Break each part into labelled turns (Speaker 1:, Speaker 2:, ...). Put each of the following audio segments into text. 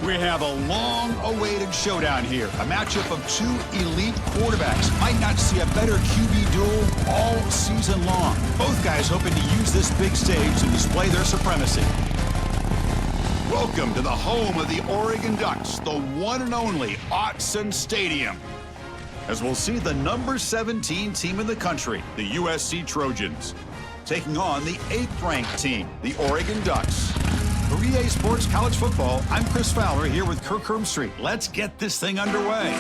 Speaker 1: We have a long-awaited showdown here. A matchup of two elite quarterbacks. Might not see a better QB duel all season long. Both guys hoping to use this big stage to display their supremacy. Welcome to the home of the Oregon Ducks, the one and only Autzen Stadium. As we'll see the number 17 team in the country, the USC Trojans, taking on the 8th-ranked team, the Oregon Ducks. For EA Sports College Football, I'm Chris Fowler here with Kirk Hermstreet. Let's get this thing underway.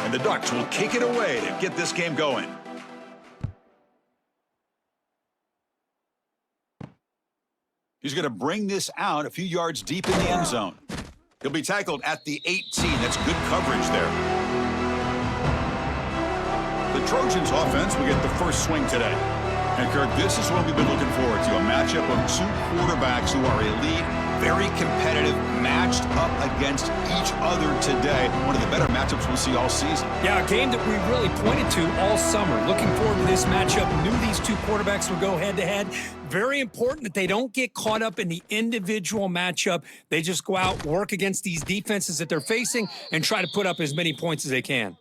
Speaker 1: And the Ducks will kick it away to get this game going. He's going to bring this out a few yards deep in the end zone. He'll be tackled at the 18. That's good coverage there. The Trojans offense will get the first swing today. And Kirk, this is what we've been looking forward to, a matchup of two quarterbacks who are elite, very competitive, matched up against each other today. One of the better matchups we'll see all season.
Speaker 2: Yeah, a game that we really pointed to all summer. Looking forward to this matchup. Knew these two quarterbacks would go head-to-head. Very important that they don't get caught up in the individual matchup. They just go out, work against these defenses that they're facing, and try to put up as many points as they can.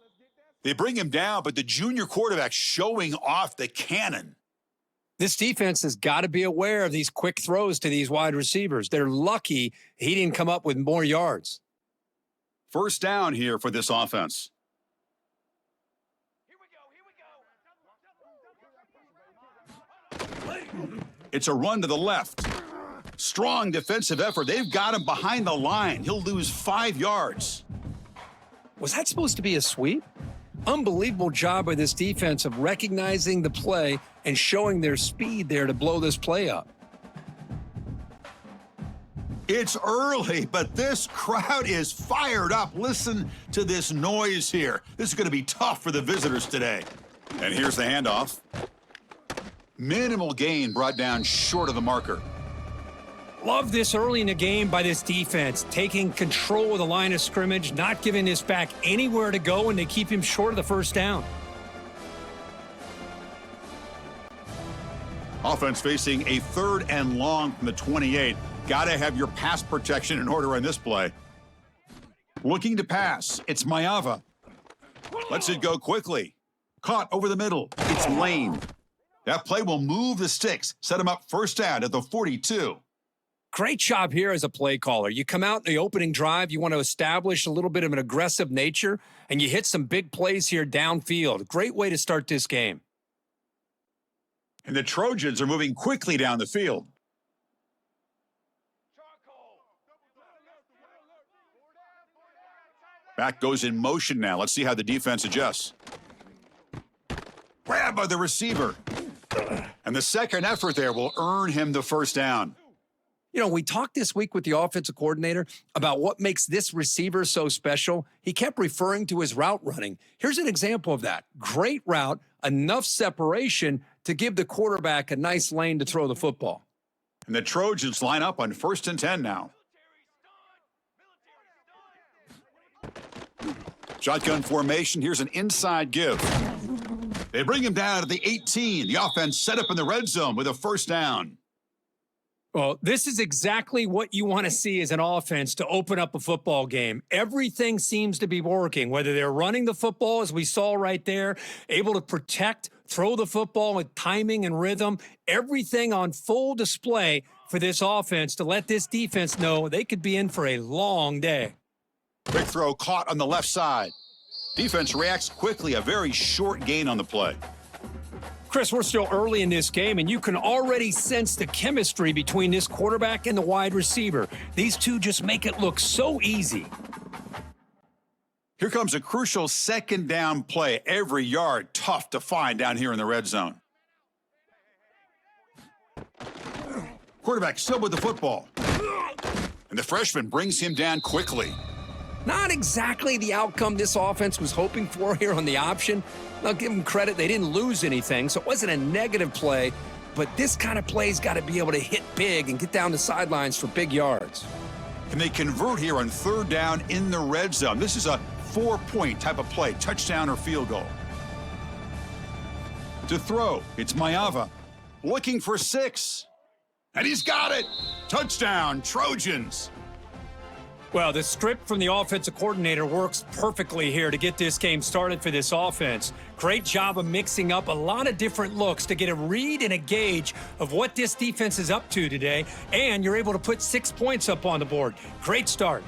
Speaker 1: They bring him down, but the junior quarterback showing off the cannon.
Speaker 2: This defense has got to be aware of these quick throws to these wide receivers. They're lucky he didn't come up with more yards.
Speaker 1: First down here for this offense. It's a run to the left. Strong defensive effort. They've got him behind the line. He'll lose 5 yards.
Speaker 2: Was that supposed to be a sweep? Unbelievable job by this defense of recognizing the play and showing their speed there to blow this play up.
Speaker 1: It's early, but this crowd is fired up. Listen to this noise here. This is going to be tough for the visitors today. And here's the handoff. Minimal gain brought down short of the marker.
Speaker 2: Love this early in the game by this defense, taking control of the line of scrimmage, not giving this back anywhere to go, and they keep him short of the first down.
Speaker 1: Offense facing a 3rd and long from the 28. Got to have your pass protection in order on this play. Looking to pass. It's Mayava. Lets it go quickly. Caught over the middle. It's Lane. That play will move the sticks, set him up first down at the 42.
Speaker 2: Great job here as a play caller. You come out in the opening drive, you want to establish a little bit of an aggressive nature, and you hit some big plays here downfield. Great way to start this game.
Speaker 1: And the Trojans are moving quickly down the field. Back goes in motion now. Let's see how the defense adjusts. Grab by the receiver. And the second effort there will earn him the first down.
Speaker 2: You know, we talked this week with the offensive coordinator about what makes this receiver so special. He kept referring to his route running. Here's an example of that. Great route, enough separation to give the quarterback a nice lane to throw the football.
Speaker 1: And the Trojans line up on 1st and 10 now. Shotgun formation. Here's an inside give. They bring him down to the 18. The offense set up in the red zone with a first down.
Speaker 2: Well, this is exactly what you want to see as an offense to open up a football game. Everything seems to be working, whether they're running the football, as we saw right there, able to protect, throw the football with timing and rhythm, everything on full display for this offense to let this defense know they could be in for a long day.
Speaker 1: Quick throw caught on the left side. Defense reacts quickly, a very short gain on the play.
Speaker 2: Chris, we're still early in this game, and you can already sense the chemistry between this quarterback and the wide receiver. These two just make it look so easy.
Speaker 1: Here comes a crucial second down play. Every yard tough to find down here in the red zone. Quarterback still with the football. And the freshman brings him down quickly.
Speaker 2: Not exactly the outcome this offense was hoping for here on the option. I'll give them credit. They didn't lose anything, so it wasn't a negative play. But this kind of play's got to be able to hit big and get down the sidelines for big yards.
Speaker 1: Can they convert here on 3rd down in the red zone? This is a 4-point type of play, touchdown or field goal. To throw, it's Mayava. Looking for 6. And he's got it. Touchdown, Trojans.
Speaker 2: Well, the script from the offensive coordinator works perfectly here to get this game started for this offense. Great job of mixing up a lot of different looks to get a read and a gauge of what this defense is up to today, and you're able to put 6 points up on the board. Great start.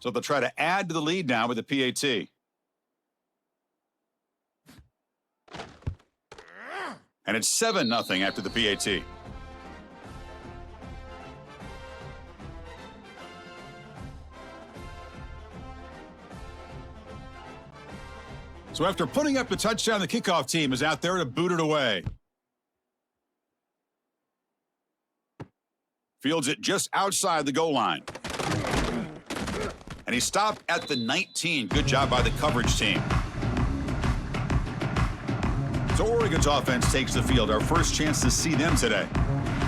Speaker 1: So they'll try to add to the lead now with the PAT. And it's 7-0 after the PAT. So after putting up the touchdown, the kickoff team is out there to boot it away. Fields it just outside the goal line. And he stopped at the 19. Good job by the coverage team. So Oregon's offense takes the field. Our first chance to see them today.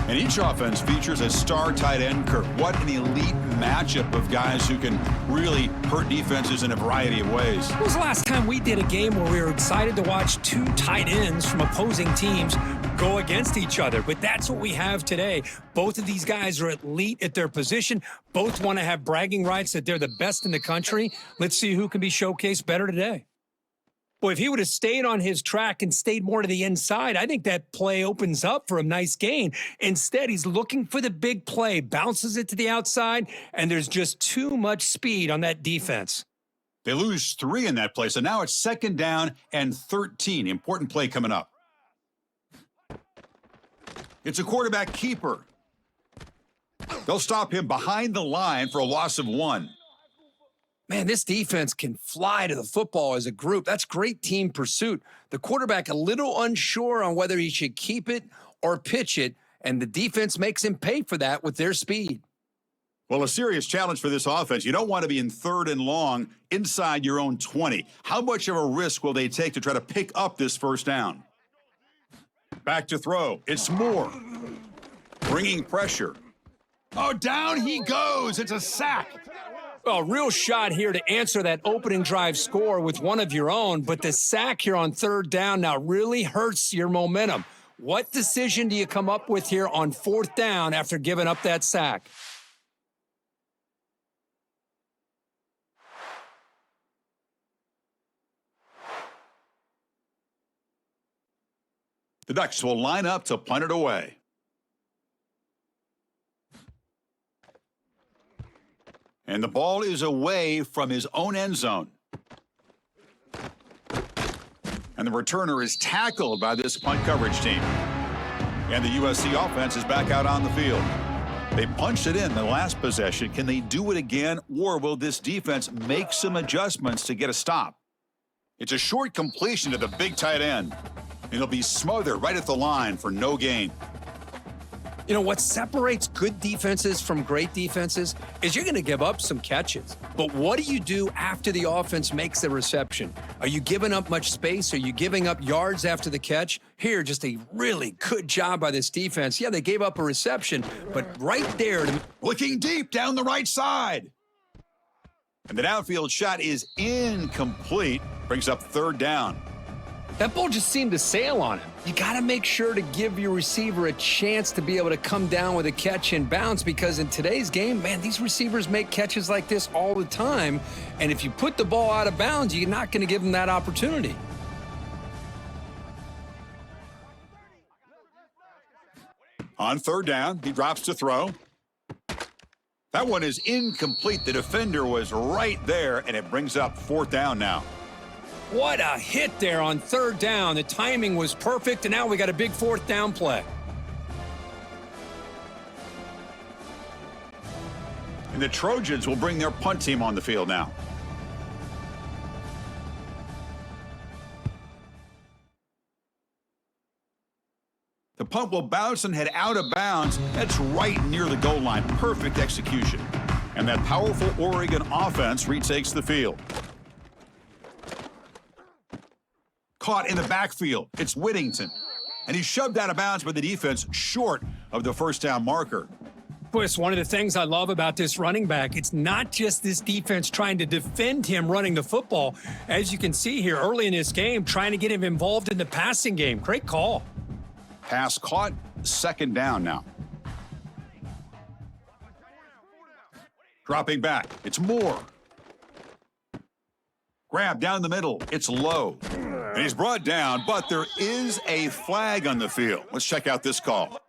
Speaker 1: And each offense features a star tight end, Kirk. What an elite matchup of guys who can really hurt defenses in a variety of ways.
Speaker 2: When was the last time we did a game where we were excited to watch two tight ends from opposing teams go against each other? But that's what we have today. Both of these guys are elite at their position. Both want to have bragging rights that they're the best in the country. Let's see who can be showcased better today. Boy, if he would have stayed on his track and stayed more to the inside, I think that play opens up for a nice gain. Instead, he's looking for the big play, bounces it to the outside, and there's just too much speed on that defense.
Speaker 1: They lose 3 in that play, so now it's 2nd down and 13. Important play coming up. It's a quarterback keeper. They'll stop him behind the line for a loss of 1.
Speaker 2: Man, this defense can fly to the football as a group. That's great team pursuit. The quarterback a little unsure on whether he should keep it or pitch it, and the defense makes him pay for that with their speed.
Speaker 1: Well, a serious challenge for this offense. You don't want to be in 3rd and long inside your own 20. How much of a risk will they take to try to pick up this 1st down? Back to throw. It's Moore. Bringing pressure. Oh, down he goes. It's a sack.
Speaker 2: Well, real shot here to answer that opening drive score with one of your own, but the sack here on 3rd down now really hurts your momentum. What decision do you come up with here on 4th down after giving up that sack?
Speaker 1: The Ducks will line up to punt it away. And the ball is away from his own end zone. And the returner is tackled by this punt coverage team. And the USC offense is back out on the field. They punched it in the last possession. Can they do it again, or will this defense make some adjustments to get a stop? It's a short completion to the big tight end. And he'll be smothered right at the line for no gain.
Speaker 2: You know, what separates good defenses from great defenses is you're going to give up some catches. But what do you do after the offense makes the reception? Are you giving up much space? Are you giving up yards after the catch? Here, just a really good job by this defense. Yeah, they gave up a reception, but right there.
Speaker 1: Looking deep down the right side. And the downfield shot is incomplete. Brings up 3rd down.
Speaker 2: That ball just seemed to sail on him. You got to make sure to give your receiver a chance to be able to come down with a catch and bounce, because in today's game, man, these receivers make catches like this all the time. And if you put the ball out of bounds, you're not going to give them that opportunity.
Speaker 1: On 3rd down, he drops to throw. That one is incomplete. The defender was right there, and it brings up 4th down now.
Speaker 2: What a hit there on 3rd down. The timing was perfect, and now we got a big 4th down play.
Speaker 1: And the Trojans will bring their punt team on the field now. The punt will bounce and head out of bounds. That's right near the goal line. Perfect execution. And that powerful Oregon offense retakes the field. Caught in the backfield. It's Whittington. And he's shoved out of bounds by the defense short of the 1st down marker.
Speaker 2: Boy, it's one of the things I love about this running back. It's not just this defense trying to defend him running the football. As you can see here early in this game, trying to get him involved in the passing game. Great call.
Speaker 1: Pass caught, second down now. Dropping back, it's Moore. Grab down the middle, it's Lowe. And he's brought down, but there is a flag on the field. Let's check out this call.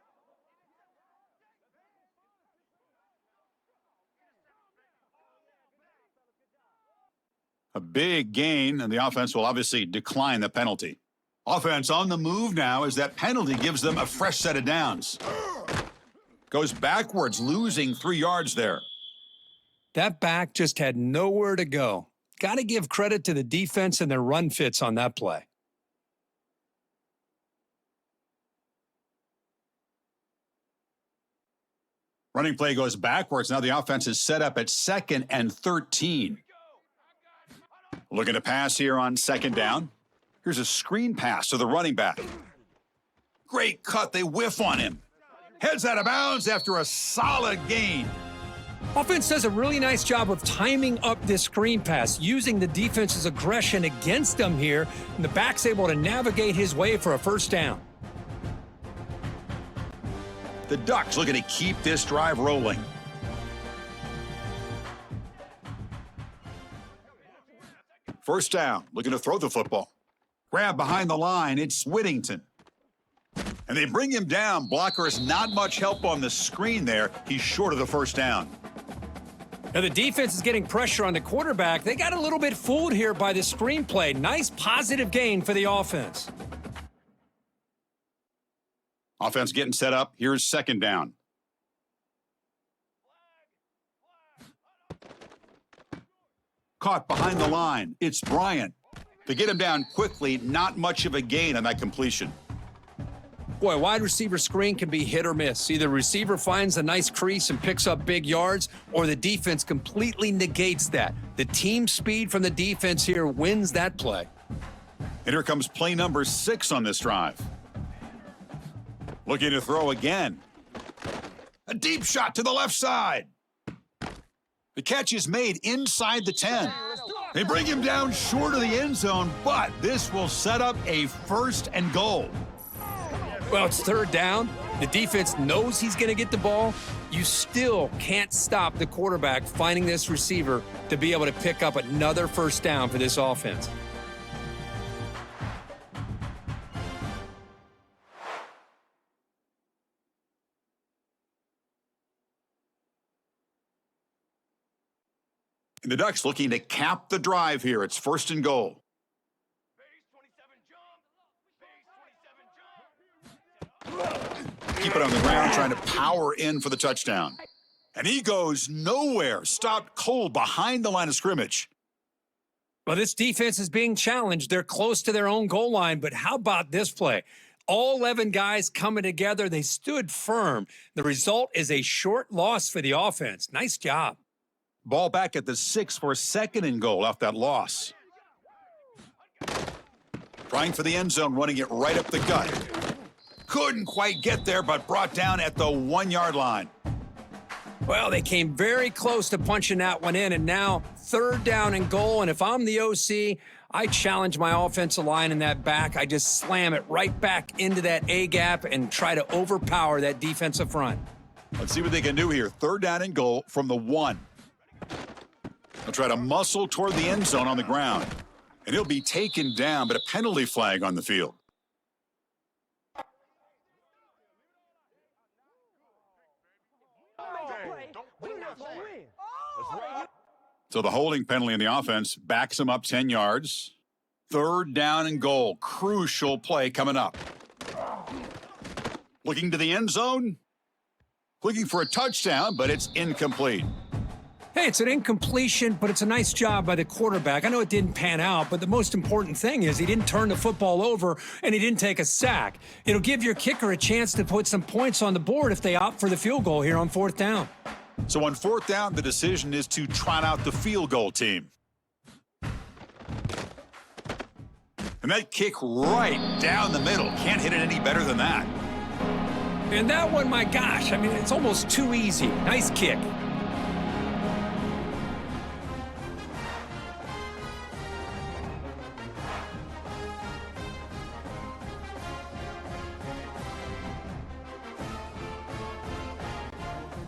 Speaker 1: A big gain, and the offense will obviously decline the penalty. Offense on the move now as that penalty gives them a fresh set of downs. Goes backwards, losing 3 yards there.
Speaker 2: That back just had nowhere to go. Got to give credit to the defense and their run fits on that play.
Speaker 1: Running play goes backwards. Now the offense is set up at 2nd and 13. Looking to pass here on 2nd down. Here's a screen pass to the running back. Great cut. They whiff on him. Heads out of bounds after a solid gain.
Speaker 2: Offense does a really nice job of timing up this screen pass, using the defense's aggression against them here, and the back's able to navigate his way for a first down.
Speaker 1: The Ducks looking to keep this drive rolling. First down, looking to throw the football. Grab behind the line, it's Whittington. And they bring him down. Blockers, not much help on the screen there. He's short of the first down.
Speaker 2: Now the defense is getting pressure on the quarterback. They got a little bit fooled here by the screenplay. Nice positive gain for the offense.
Speaker 1: Offense getting set up. Here's 2nd down. Caught behind the line. It's Bryant. To get him down quickly, not much of a gain on that completion.
Speaker 2: Boy, wide receiver screen can be hit or miss. Either receiver finds a nice crease and picks up big yards, or the defense completely negates that. The team speed from the defense here wins that play.
Speaker 1: And here comes play number 6 on this drive. Looking to throw again. A deep shot to the left side. The catch is made inside the 10. They bring him down short of the end zone, but this will set up a 1st and goal.
Speaker 2: Well, it's 3rd down. The defense knows he's going to get the ball. You still can't stop the quarterback finding this receiver to be able to pick up another first down for this offense.
Speaker 1: And the Ducks looking to cap the drive here. It's 1st and goal. Keep it on the ground, trying to power in for the touchdown. And he goes nowhere. Stopped cold behind the line of scrimmage.
Speaker 2: Well, this defense is being challenged. They're close to their own goal line, but how about this play? All 11 guys coming together. They stood firm. The result is a short loss for the offense. Nice job.
Speaker 1: Ball back at the 6 for 2nd and goal off that loss. Trying for the end zone, running it right up the gut. Couldn't quite get there, but brought down at the 1-yard line.
Speaker 2: Well, they came very close to punching that one in, and now 3rd down and goal. And if I'm the OC, I challenge my offensive line in that back. I just slam it right back into that A-gap and try to overpower that defensive front.
Speaker 1: Let's see what they can do here. 3rd down and goal from the 1. They'll try to muscle toward the end zone on the ground. And he'll be taken down, but a penalty flag on the field. So the holding penalty in the offense backs him up 10 yards. 3rd down and goal. Crucial play coming up. Looking to the end zone. Looking for a touchdown, but it's incomplete.
Speaker 2: Hey, it's an incompletion, but it's a nice job by the quarterback. I know it didn't pan out, but the most important thing is he didn't turn the football over and he didn't take a sack. It'll give your kicker a chance to put some points on the board if they opt for the field goal here on 4th down.
Speaker 1: So on 4th down, the decision is to trot out the field goal team. And that kick right down the middle. Can't hit it any better than that.
Speaker 2: And that one, my gosh, I mean, it's almost too easy. Nice kick.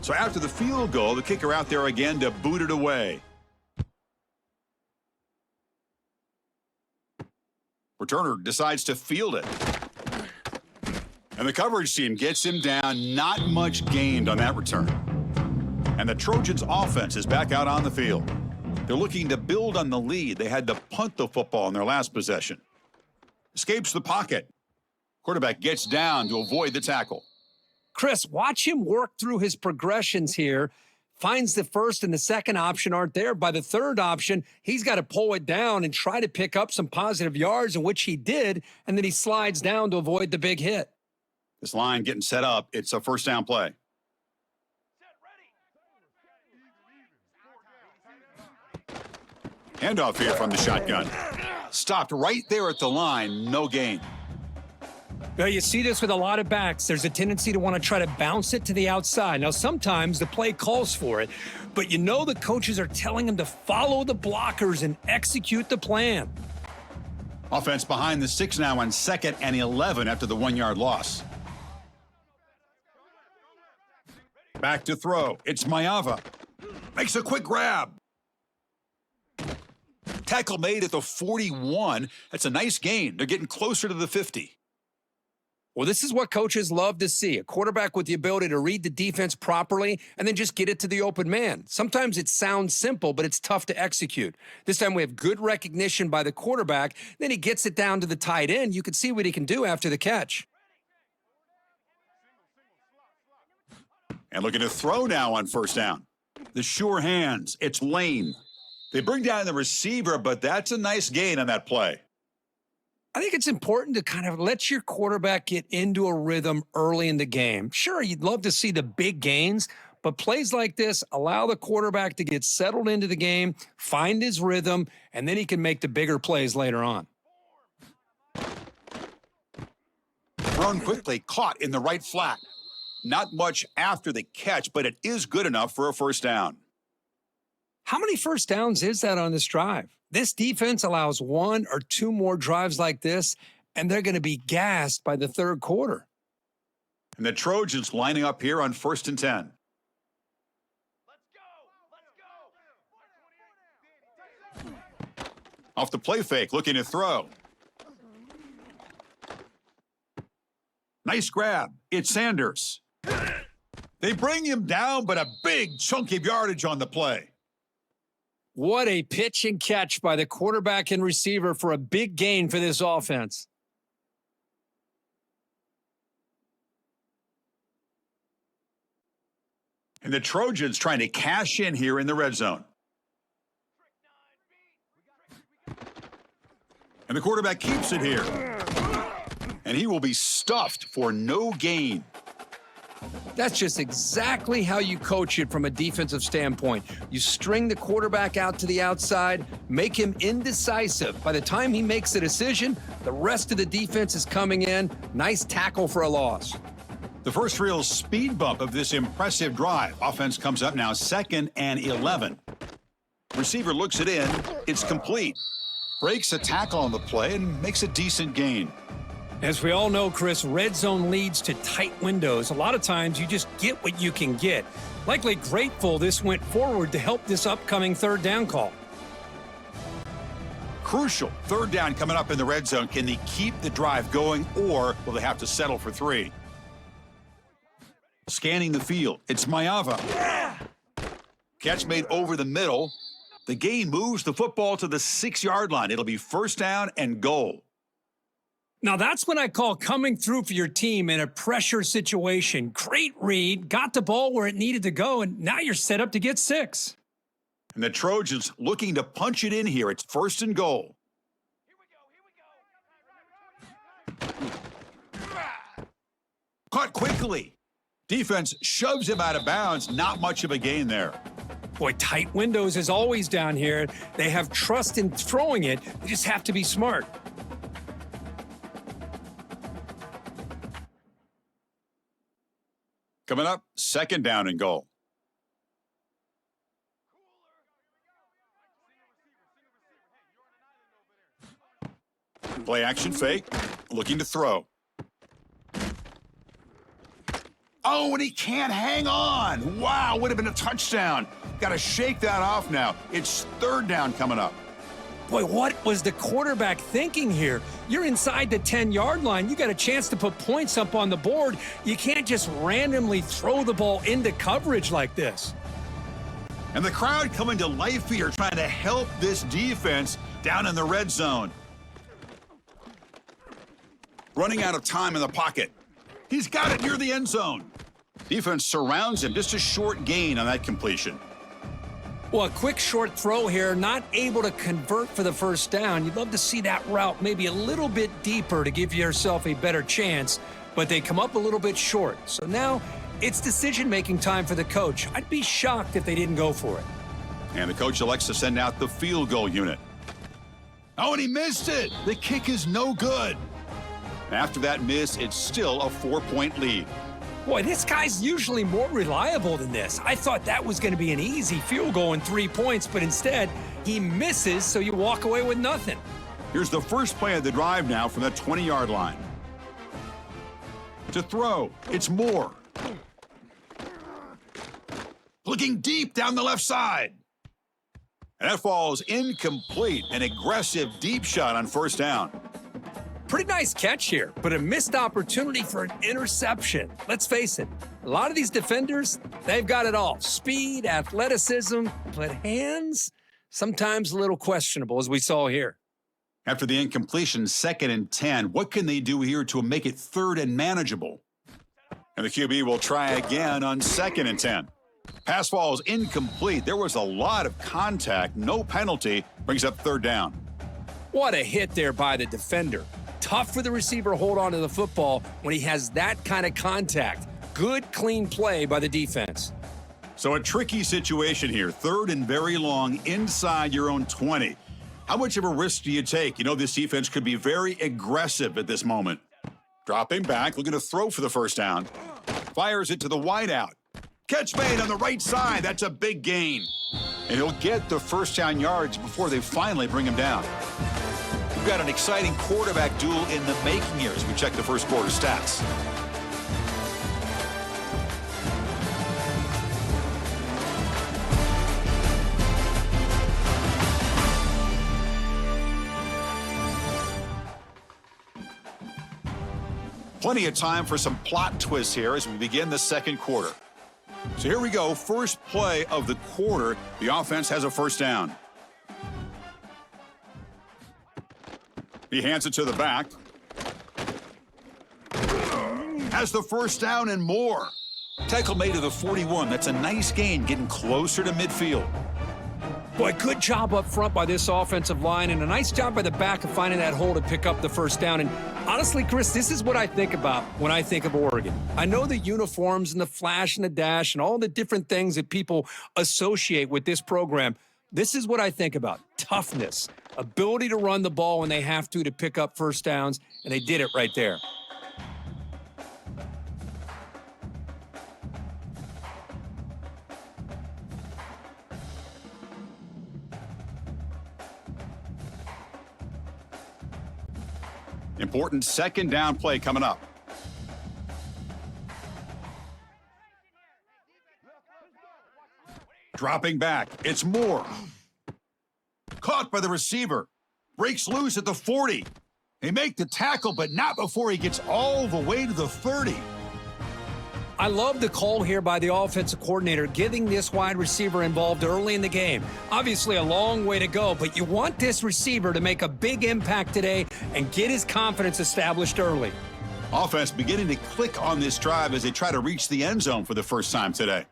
Speaker 1: So after the field goal, the kicker out there again to boot it away. Returner decides to field it. And the coverage team gets him down. Not much gained on that return. And the Trojans offense is back out on the field. They're looking to build on the lead. They had to punt the football in their last possession. Escapes the pocket. Quarterback gets down to avoid the tackle.
Speaker 2: Chris, watch him work through his progressions here. Finds the first and the second option aren't there. By the third option, he's got to pull it down and try to pick up some positive yards, in which he did, and then he slides down to avoid the big hit.
Speaker 1: This line getting set up. It's a first down play. Handoff here from the shotgun. Stopped right there at the line. No gain.
Speaker 2: Well, you see this with a lot of backs. There's a tendency to want to try to bounce it to the outside. Now, sometimes the play calls for it, but you know the coaches are telling them to follow the blockers and execute the plan.
Speaker 1: Offense behind the 6 now on 2nd and 11 after the 1-yard loss. Back to throw. It's Mayava. Makes a quick grab. Tackle made at the 41. That's a nice gain. They're getting closer to the 50.
Speaker 2: Well, this is what coaches love to see, a quarterback with the ability to read the defense properly and then just get it to the open man. Sometimes it sounds simple, but it's tough to execute. This time we have good recognition by the quarterback. Then he gets it down to the tight end. You can see what he can do after the catch.
Speaker 1: And looking to throw now on first down. The sure hands. It's Lane. They bring down the receiver, but that's a nice gain on that play.
Speaker 2: I think it's important to kind of let your quarterback get into a rhythm early in the game. Sure, you'd love to see the big gains, but plays like this allow the quarterback to get settled into the game, find his rhythm, and then he can make the bigger plays later on.
Speaker 1: Thrown quickly, caught in the right flat. Not much after the catch, but it is good enough for a first down.
Speaker 2: How many first downs is that on this drive? This defense allows 1 or 2 more drives like this, and they're going to be gassed by the third quarter.
Speaker 1: And the Trojans lining up here on 1st and 10. Let's go. Off the play fake, looking to throw. Nice grab. It's Sanders. They bring him down, but a big chunk of yardage on the play.
Speaker 2: What a pitch and catch by the quarterback and receiver for a big gain for this offense.
Speaker 1: And the Trojans trying to cash in here in the red zone. And the quarterback keeps it here. And he will be stuffed for no gain.
Speaker 2: That's just exactly how you coach it from a defensive standpoint. You string the quarterback out to the outside, make him indecisive. By the time he makes a decision, the rest of the defense is coming in. Nice tackle for a loss.
Speaker 1: The first real speed bump of this impressive drive. Offense comes up now 2nd and 11. Receiver looks it in. It's complete. Breaks a tackle on the play and makes a decent gain.
Speaker 2: As we all know, Chris, red zone leads to tight windows. A lot of times you just get what you can get. Likely grateful this went forward to help this upcoming third down call.
Speaker 1: Crucial. Third down coming up in the red zone. Can they keep the drive going, or will they have to settle for 3? Scanning the field. It's Mayava. Catch made over the middle. The gain moves the football to the 6-yard line. It'll be first down and goal.
Speaker 2: Now, that's what I call coming through for your team in a pressure situation. Great read, got the ball where it needed to go, and now you're set up to get 6.
Speaker 1: And the Trojans looking to punch it in here. It's first and goal. Caught quickly. Defense shoves him out of bounds. Not much of a gain there.
Speaker 2: Boy, tight windows is always down here. They have trust in throwing it. They just have to be smart.
Speaker 1: Coming up, second down and goal. Play action fake, looking to throw. Oh, and he can't hang on. Wow, would have been a touchdown. Got to shake that off now. It's third down coming up.
Speaker 2: Boy, what was the quarterback thinking here? You're inside the 10-yard line. You got a chance to put points up on the board. You can't just randomly throw the ball into coverage like this.
Speaker 1: And the crowd coming to life here, trying to help this defense down in the red zone. Running out of time in the pocket. He's got it near the end zone. Defense surrounds him. Just a short gain on that completion.
Speaker 2: Well, a quick short throw here, not able to convert for the first down. You'd love to see that route maybe a little bit deeper to give yourself a better chance, but they come up a little bit short. So now it's decision-making time for the coach. I'd be shocked if they didn't go for it.
Speaker 1: And the coach elects to send out the field goal unit. Oh, and he missed it. The kick is no good. After that miss, it's still a 4-point lead.
Speaker 2: Boy, this guy's usually more reliable than this. I thought that was going to be an easy field goal and 3 points, but instead, he misses, so you walk away with nothing.
Speaker 1: Here's the first play of the drive now from the 20-yard line. To throw, it's Moore. Looking deep down the left side. And that falls incomplete. An aggressive deep shot on first down.
Speaker 2: Pretty nice catch here, but a missed opportunity for an interception. Let's face it, a lot of these defenders, they've got it all. Speed, athleticism, but hands, sometimes a little questionable, as we saw here.
Speaker 1: After the incompletion, 2nd and 10, what can they do here to make it 3rd and manageable? And the QB will try again on 2nd and 10. Pass falls incomplete. There was a lot of contact, no penalty, brings up 3rd down.
Speaker 2: What a hit there by the defender. Tough for the receiver to hold on to the football when he has that kind of contact. Good, clean play by the defense.
Speaker 1: So a tricky situation here. 3rd and very long inside your own 20. How much of a risk do you take? You know, this defense could be very aggressive at this moment. Dropping back, looking to throw for the first down. Fires it to the wideout. Catch made on the right side. That's a big gain. And he'll get the first down yards before they finally bring him down. We've got an exciting quarterback duel in the making here as we check the first quarter stats. Plenty of time for some plot twists here as we begin the second quarter. So here we go, first play of the quarter. The offense has a first down. He hands it to the back. Has the first down and more. Tackle made to the 41. That's a nice gain, getting closer to midfield.
Speaker 2: Boy, good job up front by this offensive line, and a nice job by the back of finding that hole to pick up the first down. And honestly, Chris, this is what I think about when I think of Oregon. I know the uniforms and the flash and the dash and all the different things that people associate with this program. This is what I think about. Toughness, ability to run the ball when they have to pick up first downs, and they did it right there.
Speaker 1: Important second down play coming up. Dropping back, it's Moore. Caught by the receiver. Breaks loose at the 40. They make the tackle, but not before he gets all the way to the 30.
Speaker 2: I love the call here by the offensive coordinator, getting this wide receiver involved early in the game. Obviously a long way to go, but you want this receiver to make a big impact today and get his confidence established early.
Speaker 1: Offense beginning to click on this drive as they try to reach the end zone for the first time today.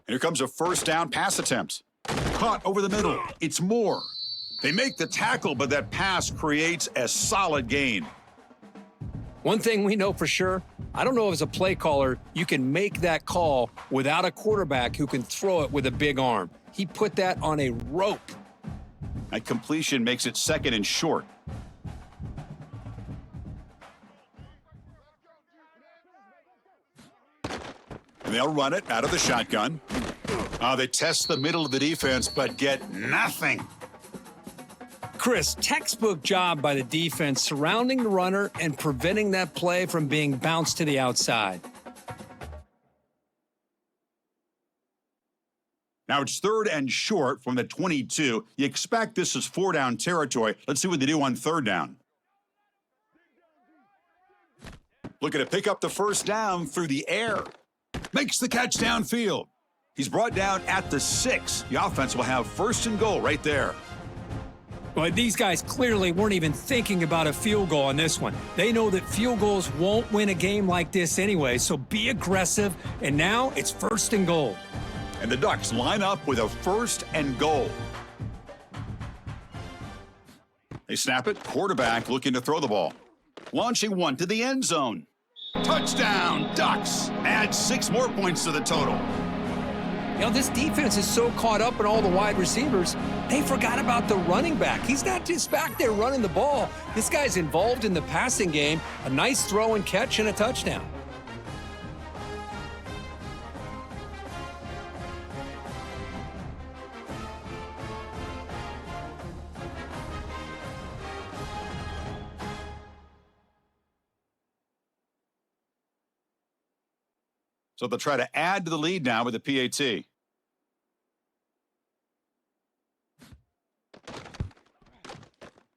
Speaker 1: Here comes a first down pass attempt. Caught over the middle. It's Moore. They make the tackle, but that pass creates a solid gain.
Speaker 2: One thing we know for sure, I don't know if as a play caller, you can make that call without a quarterback who can throw it with a big arm. He put that on a rope.
Speaker 1: That completion makes it second and short. And they'll run it out of the shotgun. They test the middle of the defense, but get nothing.
Speaker 2: Chris, textbook job by the defense surrounding the runner and preventing that play from being bounced to the outside.
Speaker 1: Now it's 3rd and short from the 22. You expect this is 4-down territory. Let's see what they do on 3rd down. Looking to pick up the first down through the air. Makes the catch downfield. He's brought down at the 6. The offense will have 1st and goal right there.
Speaker 2: Well, these guys clearly weren't even thinking about a field goal on this one. They know that field goals won't win a game like this anyway, so be aggressive. And now it's 1st and goal.
Speaker 1: And the Ducks line up with a 1st and goal. They snap it. Quarterback looking to throw the ball. Launching one to the end zone. Touchdown, Ducks. Add 6 more points to the total.
Speaker 2: You know, this defense is so caught up in all the wide receivers, they forgot about the running back. He's not just back there running the ball. This guy's involved in the passing game. A nice throw and catch and a touchdown.
Speaker 1: So they'll try to add to the lead now with the PAT.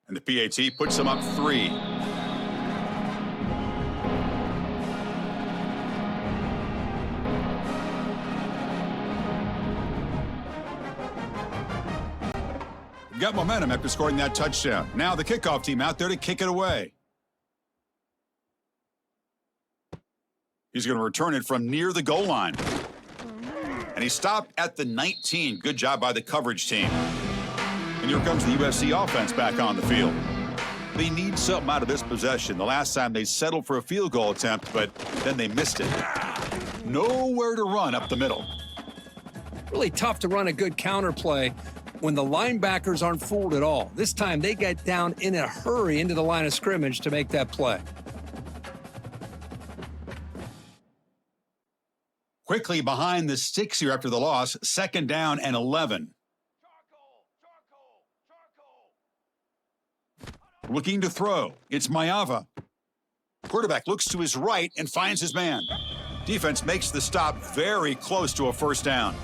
Speaker 1: And the PAT puts them up 3. Got momentum after scoring that touchdown. Now the kickoff team out there to kick it away. He's going to return it from near the goal line. And he stopped at the 19. Good job by the coverage team. And here comes the USC offense back on the field. They need something out of this possession. The last time they settled for a field goal attempt, but then they missed it. Nowhere to run up the middle.
Speaker 2: Really tough to run a good counter play when the linebackers aren't fooled at all. This time they get down in a hurry into the line of scrimmage to make that play.
Speaker 1: Quickly behind the sticks here after the loss, 2nd down and 11. Looking to throw. It's Mayava. Quarterback looks to his right and finds his man. Defense makes the stop very close to a 1st down.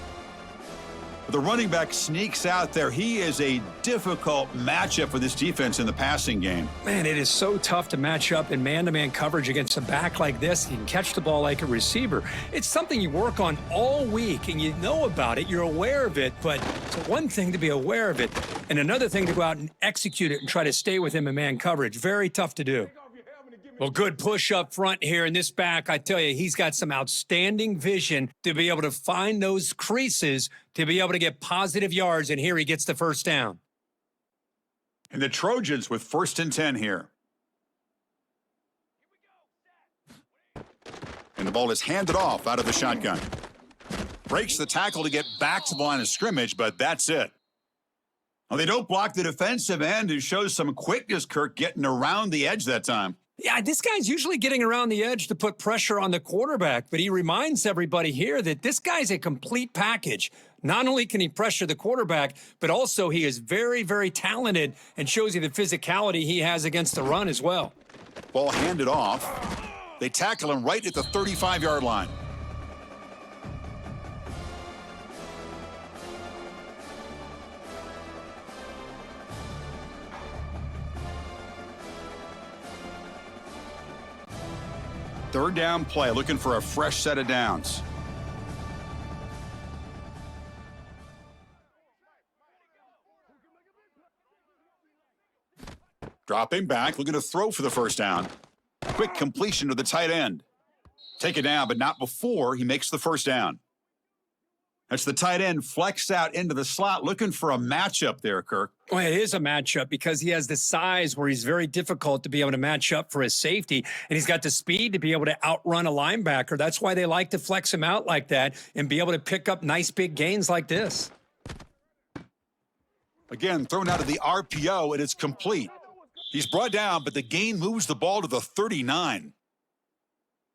Speaker 1: The running back sneaks out there. He is a difficult matchup for this defense in the passing game.
Speaker 2: Man, it is so tough to match up in man-to-man coverage against a back like this. You can catch the ball like a receiver. It's something you work on all week, and you know about it. You're aware of it, but it's one thing to be aware of it, and another thing to go out and execute it and try to stay with him in man coverage. Very tough to do. Well, good push up front here in this back. I tell you, he's got some outstanding vision to be able to find those creases, to be able to get positive yards, and here he gets the 1st down.
Speaker 1: And the Trojans with 1st and 10 here. And the ball is handed off out of the shotgun. Breaks the tackle to get back to the line of scrimmage, but that's it. Well, they don't block the defensive end, who shows some quickness, Kirk, getting around the edge that time.
Speaker 2: Yeah, this guy's usually getting around the edge to put pressure on the quarterback, but he reminds everybody here that this guy's a complete package. Not only can he pressure the quarterback, but also he is very, very talented and shows you the physicality he has against the run as well.
Speaker 1: Ball handed off. They tackle him right at the 35-yard line. Third down play, looking for a fresh set of downs. Dropping back, looking to throw for the 1st down. Quick completion to the tight end. Take it down, but not before he makes the 1st down. That's the tight end flexed out into the slot, looking for a matchup there, Kirk.
Speaker 2: Well, it is a matchup because he has the size where he's very difficult to be able to match up for his safety, and he's got the speed to be able to outrun a linebacker. That's why they like to flex him out like that and be able to pick up nice big gains like this.
Speaker 1: Again, thrown out of the RPO, and it's complete. He's brought down, but the gain moves the ball to the 39.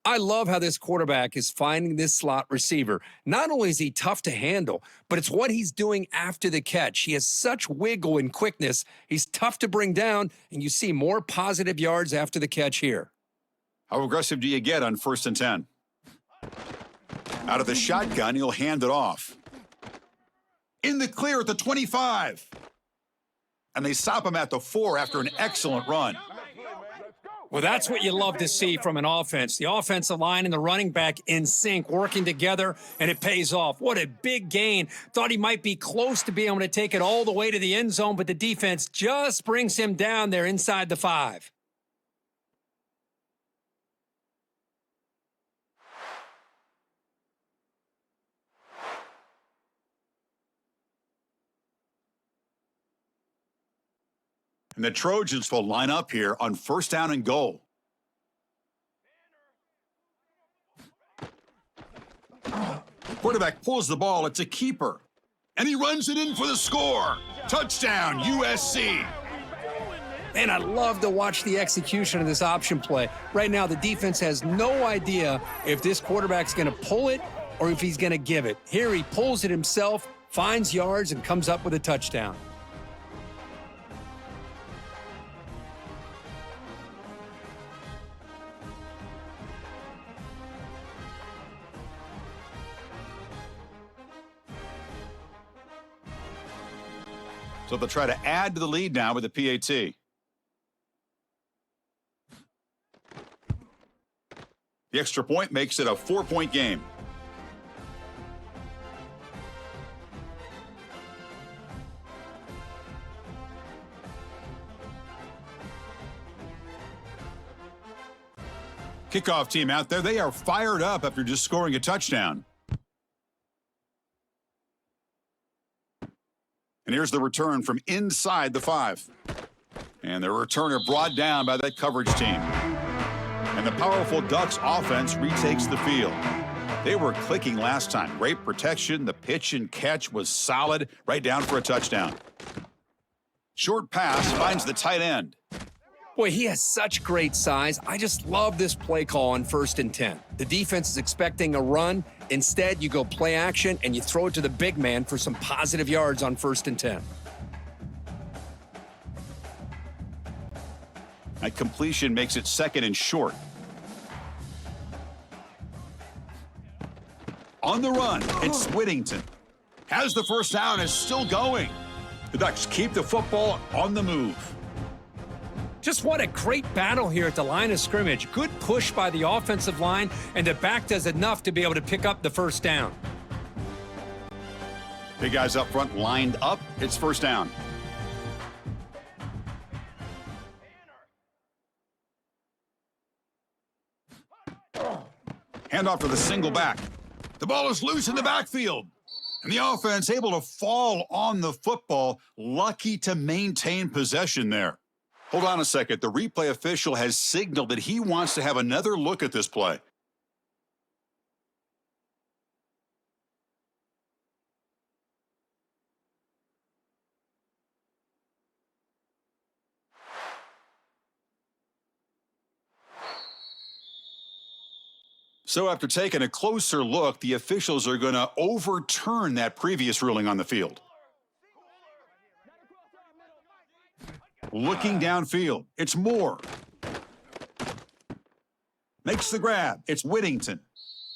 Speaker 2: I love how this quarterback is finding this slot receiver. Not only is he tough to handle, but it's what he's doing after the catch. He has such wiggle and quickness. He's tough to bring down, and you see more positive yards after the catch here.
Speaker 1: How aggressive do you get on 1st and 10? Out of the shotgun, he'll hand it off. In the clear at the 25. And they stop him at the 4 after an excellent run.
Speaker 2: Well, that's what you love to see from an offense. The offensive line and the running back in sync, working together, and it pays off. What a big gain. Thought he might be close to being able to take it all the way to the end zone, but the defense just brings him down there inside the 5.
Speaker 1: And the Trojans will line up here on 1st down and goal. Quarterback pulls the ball. It's a keeper. And he runs it in for the score. Touchdown, USC.
Speaker 2: And I love to watch the execution of this option play. Right now, the defense has no idea if this quarterback's going to pull it or if he's going to give it. Here he pulls it himself, finds yards, and comes up with a touchdown.
Speaker 1: So they'll try to add to the lead now with the PAT. The extra point makes it a 4-point game. Kickoff team out there, they are fired up after just scoring a touchdown. And here's the return from inside the 5. And the returner brought down by that coverage team. And the powerful Ducks offense retakes the field. They were clicking last time. Great protection. The pitch and catch was solid. Right down for a touchdown. Short pass finds the tight end.
Speaker 2: Boy, he has such great size. I just love this play call on 1st and 10. The defense is expecting a run. Instead, you go play action and you throw it to the big man for some positive yards on 1st and 10.
Speaker 1: That completion makes it 2nd and short. On the run, it's Whittington. Has the 1st down, is still going. The Ducks keep the football on the move.
Speaker 2: Just what a great battle here at the line of scrimmage. Good push by the offensive line, and the back does enough to be able to pick up the 1st down.
Speaker 1: Big guys up front lined up. It's 1st down. Handoff to the single back. The ball is loose in the backfield. And the offense able to fall on the football. Lucky to maintain possession there. Hold on a second. The replay official has signaled that he wants to have another look at this play. So after taking a closer look, the officials are going to overturn that previous ruling on the field. Looking downfield, it's Moore. Makes the grab, it's Whittington.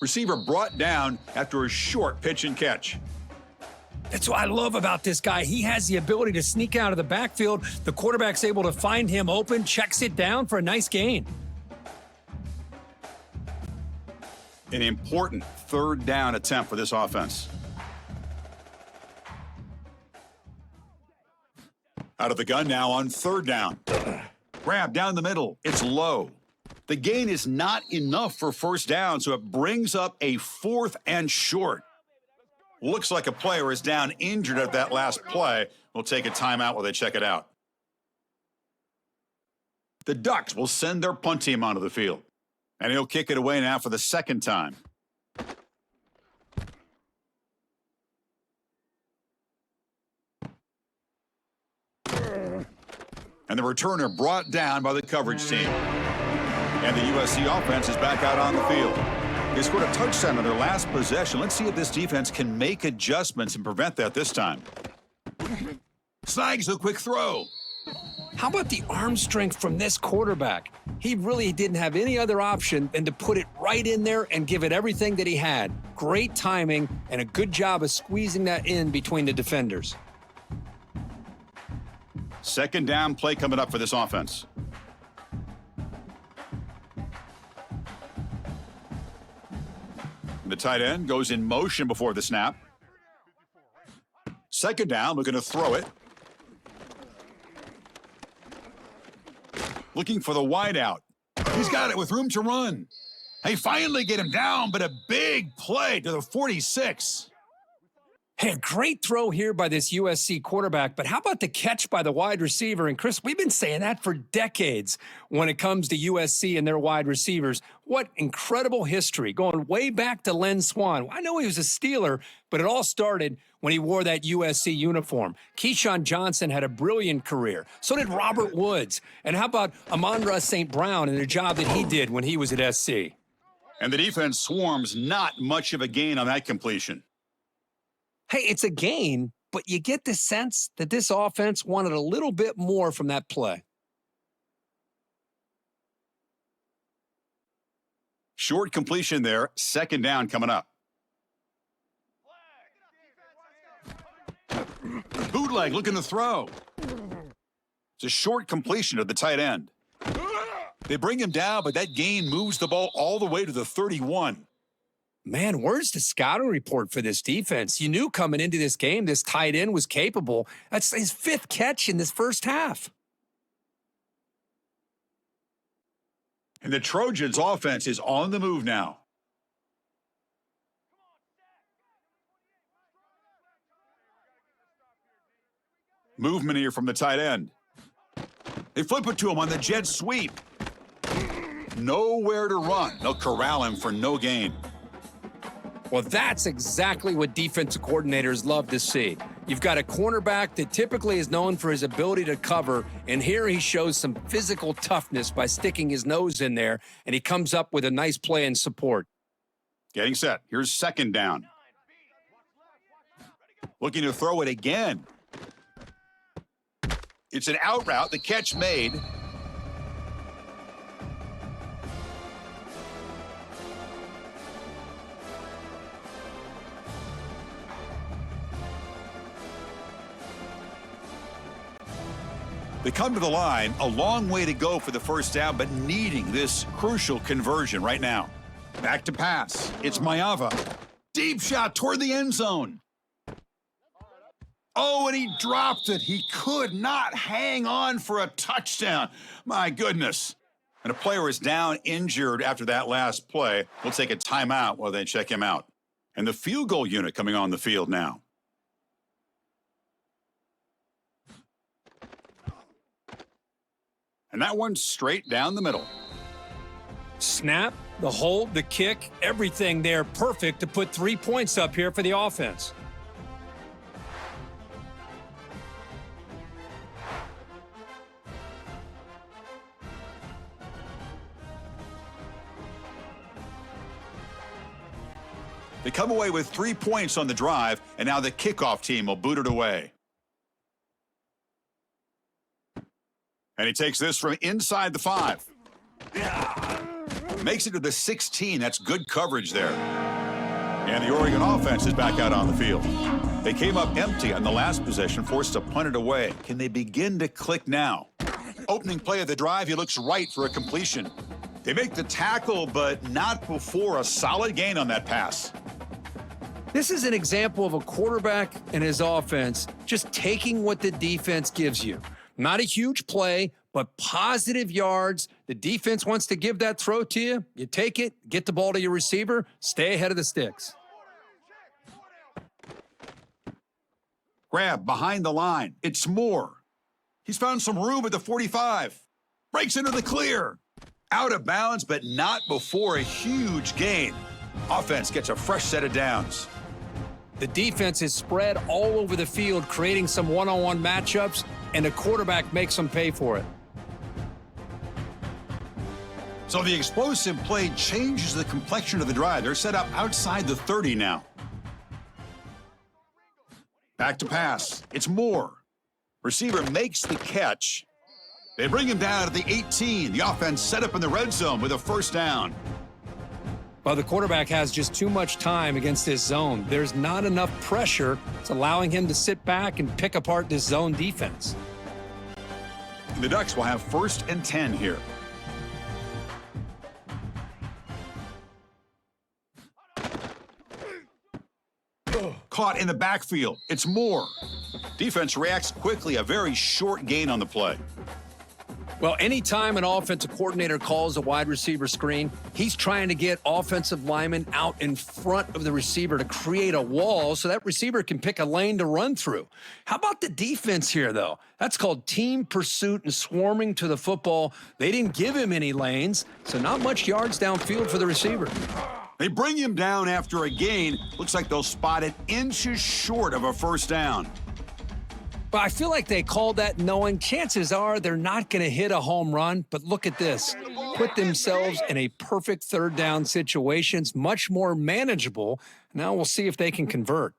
Speaker 1: Receiver brought down after a short pitch and catch.
Speaker 2: That's what I love about this guy. He has the ability to sneak out of the backfield. The quarterback's able to find him open, checks it down for a nice gain.
Speaker 1: An important 3rd down attempt for this offense. Out of the gun now on 3rd down. Grab down the middle. It's low. The gain is not enough for 1st down, so it brings up a 4th and short. Looks like a player is down injured at that last play. We'll take a timeout while they check it out. The Ducks will send their punt team onto the field. And he'll kick it away now for the 2nd time. And the returner brought down by the coverage team. And the USC offense is back out on the field. They scored a touchdown on their last possession. Let's see if this defense can make adjustments and prevent that this time. Snags a quick throw.
Speaker 2: How about the arm strength from this quarterback? He really didn't have any other option than to put it right in there and give it everything that he had. Great timing and a good job of squeezing that in between the defenders.
Speaker 1: Second down play coming up for this offense. The tight end goes in motion before the snap. Second down, looking to throw it. Looking for the wide out. He's got it with room to run. They finally get him down, but a big play to the 46.
Speaker 2: Hey, a great throw here by this USC quarterback, but how about the catch by the wide receiver? And Chris, we've been saying that for decades when it comes to USC and their wide receivers. What incredible history, going way back to Len Swan. I know he was a Steeler, but it all started when he wore that USC uniform. Keyshawn Johnson had a brilliant career. So did Robert Woods. And how about Amon-Ra St. Brown and the job that he did when he was at SC?
Speaker 1: And the defense swarms, not much of a gain on that completion.
Speaker 2: Hey, it's a gain, but you get the sense that this offense wanted a little bit more from that play.
Speaker 1: Short completion there. Second down coming up. Bootleg looking to throw. It's a short completion to the tight end. They bring him down, but that gain moves the ball all the way to the 31.
Speaker 2: Man, where's the scouting report for this defense? You knew coming into this game this tight end was capable. That's his 5th catch in this first half.
Speaker 1: And the Trojans offense is on the move now. Movement here from the tight end. They flip it to him on the jet sweep. Nowhere to run. They'll corral him for no gain.
Speaker 2: Well, that's exactly what defensive coordinators love to see. You've got a cornerback that typically is known for his ability to cover, and here he shows some physical toughness by sticking his nose in there, and he comes up with a nice play in support.
Speaker 1: Getting set. Here's second down. Looking to throw it again. It's an out route. The catch made. They come to the line, a long way to go for the first down, but needing this crucial conversion right now. Back to pass. It's Mayava. Deep shot toward the end zone. Oh, and he dropped it. He could not hang on for a touchdown. My goodness. And a player is down injured after that last play. We'll take a timeout while they check him out. And the field goal unit coming on the field now. And that one's straight down the middle.
Speaker 2: Snap, the hold, the kick, everything there perfect to put 3 points up here for the offense.
Speaker 1: They come away with 3 points on the drive, and now the kickoff team will boot it away. And he takes this from inside the 5. Makes it to the 16. That's good coverage there. And the Oregon offense is back out on the field. They came up empty on the last possession, forced to punt it away. Can they begin to click now? Opening play of the drive, he looks right for a completion. They make the tackle, but not before a solid gain on that pass.
Speaker 2: This is an example of a quarterback and his offense just taking what the defense gives you. Not a huge play, but positive yards. The defense wants to give that throw to you. You take it, get the ball to your receiver, stay ahead of the sticks.
Speaker 1: Grab behind the line. It's Moore. He's found some room at the 45. Breaks into the clear. Out of bounds, but not before a huge gain. Offense gets a fresh set of downs.
Speaker 2: The defense is spread all over the field, creating some one-on-one matchups, and the quarterback makes them pay for it.
Speaker 1: So the explosive play changes the complexion of the drive. They're set up outside the 30 now. Back to pass. It's Moore. Receiver makes the catch. They bring him down at the 18. The offense set up in the red zone with a first down.
Speaker 2: Well, the quarterback has just too much time against this zone. There's not enough pressure. It's allowing him to sit back and pick apart this zone defense.
Speaker 1: The Ducks will have 1st and 10 here. Caught in the backfield. It's Moore. Defense reacts quickly. A very short gain on the play.
Speaker 2: Well, anytime an offensive coordinator calls a wide receiver screen, he's trying to get offensive linemen out in front of the receiver to create a wall so that receiver can pick a lane to run through. How about the defense here, though? That's called team pursuit and swarming to the football. They didn't give him any lanes, so not much yards downfield for the receiver.
Speaker 1: They bring him down after a gain. Looks like they'll spot it inches short of a first down.
Speaker 2: But I feel like they called that knowing chances are they're not going to hit a home run. But look at this. Put themselves in a perfect 3rd down situation. It's much more manageable. Now we'll see if they can convert.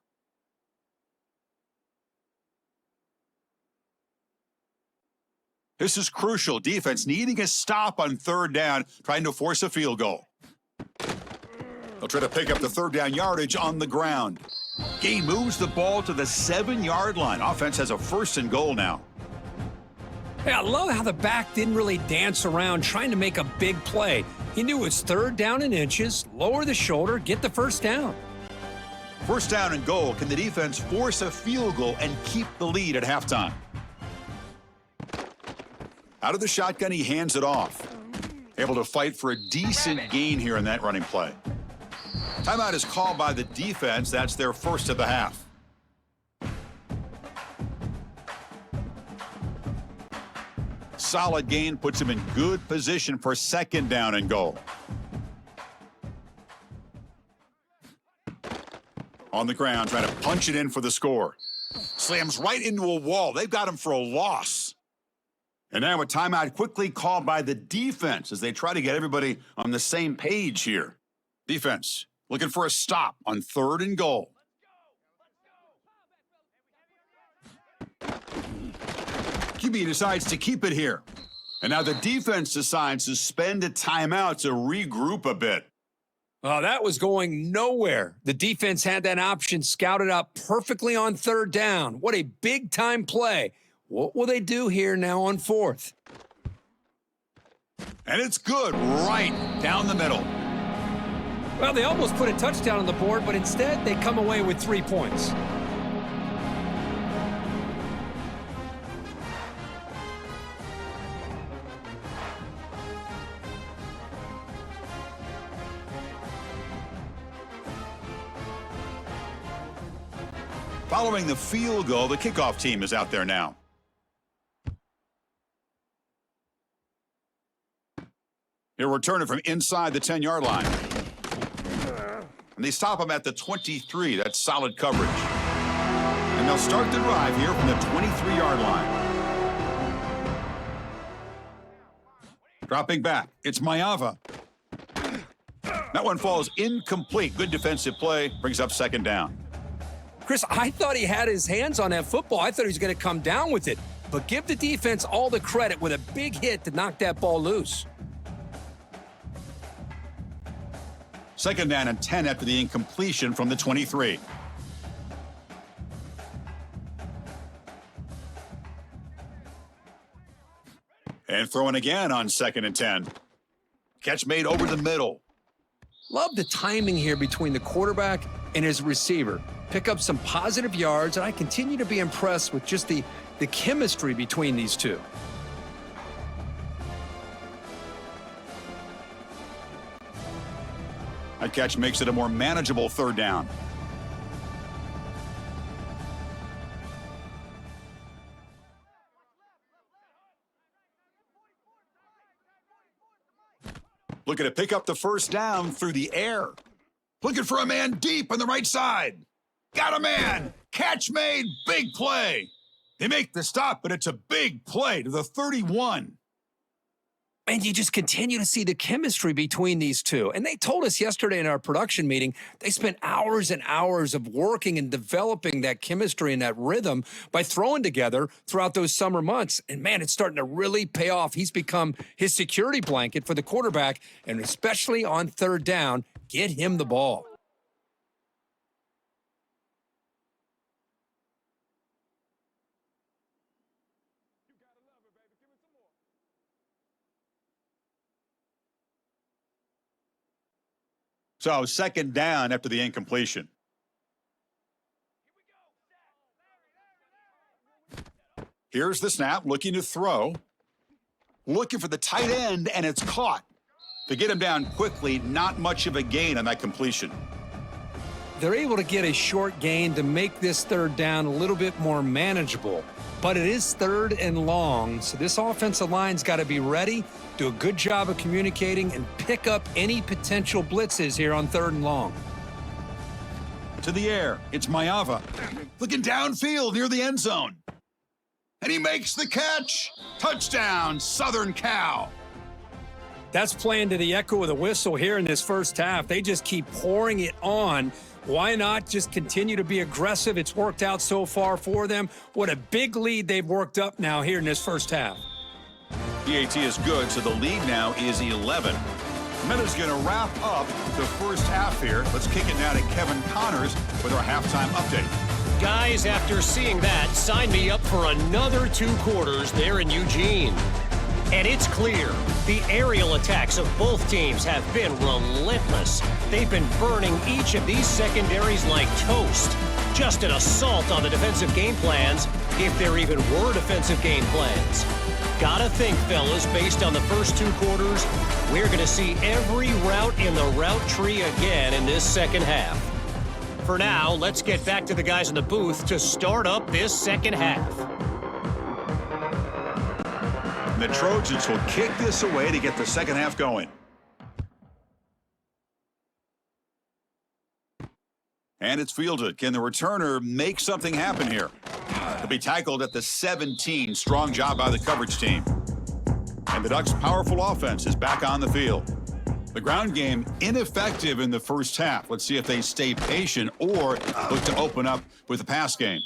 Speaker 1: This is crucial. Defense needing a stop on 3rd down, trying to force a field goal. They'll try to pick up the 3rd down yardage on the ground. Gain moves the ball to the 7-yard line. Offense has a 1st and goal now.
Speaker 2: Hey, I love how the back didn't really dance around trying to make a big play. He knew it was 3rd down and inches, lower the shoulder, get the first down.
Speaker 1: 1st down and goal. Can the defense force a field goal and keep the lead at halftime? Out of the shotgun, he hands it off. Able to fight for a decent gain here in that running play. Timeout is called by the defense. That's their 1st of the half. Solid gain puts him in good position for 2nd down and goal. On the ground, trying to punch it in for the score. Slams right into a wall. They've got him for a loss. And now a timeout quickly called by the defense as they try to get everybody on the same page here. Defense looking for a stop on 3rd and goal. QB decides to keep it here. And now the defense decides to spend a timeout to regroup a bit.
Speaker 2: Oh, that was going nowhere. The defense had that option scouted out perfectly on 3rd down. What a big-time play. What will they do here now on 4th?
Speaker 1: And it's good right down the middle.
Speaker 2: Well, they almost put a touchdown on the board, but instead they come away with 3 points.
Speaker 1: Following the field goal, the kickoff team is out there now. He'll return it from inside the 10-yard line. And they stop him at the 23. That's solid coverage. And they'll start the drive here from the 23-yard line. Dropping back, it's Mayava. That one falls incomplete. Good defensive play, brings up 2nd down.
Speaker 2: Chris, I thought he had his hands on that football. I thought he was going to come down with it. But give the defense all the credit with a big hit to knock that ball loose.
Speaker 1: 2nd down and 10 after the incompletion from the 23. And throwing again on 2nd and 10. Catch made over the middle.
Speaker 2: Love the timing here between the quarterback and his receiver. Pick up some positive yards, and I continue to be impressed with just the chemistry between these two.
Speaker 1: That catch makes it a more manageable 3rd down. Looking to pick up the 1st down through the air. Looking for a man deep on the right side. Got a man. Catch made. Big play. They make the stop, but it's a big play to the 31.
Speaker 2: And you just continue to see the chemistry between these two. And they told us yesterday in our production meeting, they spent hours and hours of working and developing that chemistry and that rhythm by throwing together throughout those summer months. And man, it's starting to really pay off. He's become his security blanket for the quarterback, and especially on third down, get him the ball.
Speaker 1: So second down after the incompletion. Here's the snap, looking to throw. Looking for the tight end, and it's caught. To get him down quickly, not much of a gain on that completion.
Speaker 2: They're able to get a short gain to make this third down a little bit more manageable. But it is third and long, so this offensive line's got to be ready, do a good job of communicating, and pick up any potential blitzes here on third and long.
Speaker 1: To the air, it's Mayava. Looking downfield near the end zone. And he makes the catch. Touchdown, Southern Cal.
Speaker 2: That's playing to the echo of the whistle here in this first half. They just keep pouring it on. Why not just continue to be aggressive? It's worked out so far for them. What a big lead they've worked up now here in this first half.
Speaker 1: PAT is good, so the lead now is 11. Meta's going to wrap up the first half here. Let's kick it now to Kevin Connors with our halftime update.
Speaker 3: Guys, after seeing that, sign me up for another 2 quarters there in Eugene. And it's clear, the aerial attacks of both teams have been relentless. They've been burning each of these secondaries like toast. Just an assault on the defensive game plans, if there even were defensive game plans. Gotta think, fellas, based on the first 2 quarters, we're gonna see every route in the route tree again in this second half. For now, let's get back to the guys in the booth to start up this second half.
Speaker 1: The Trojans will kick this away to get the second half going. And it's fielded. Can the returner make something happen here? He'll be tackled at the 17. Strong job by the coverage team. And the Ducks' powerful offense is back on the field. The ground game ineffective in the first half. Let's see if they stay patient or look to open up with the pass game.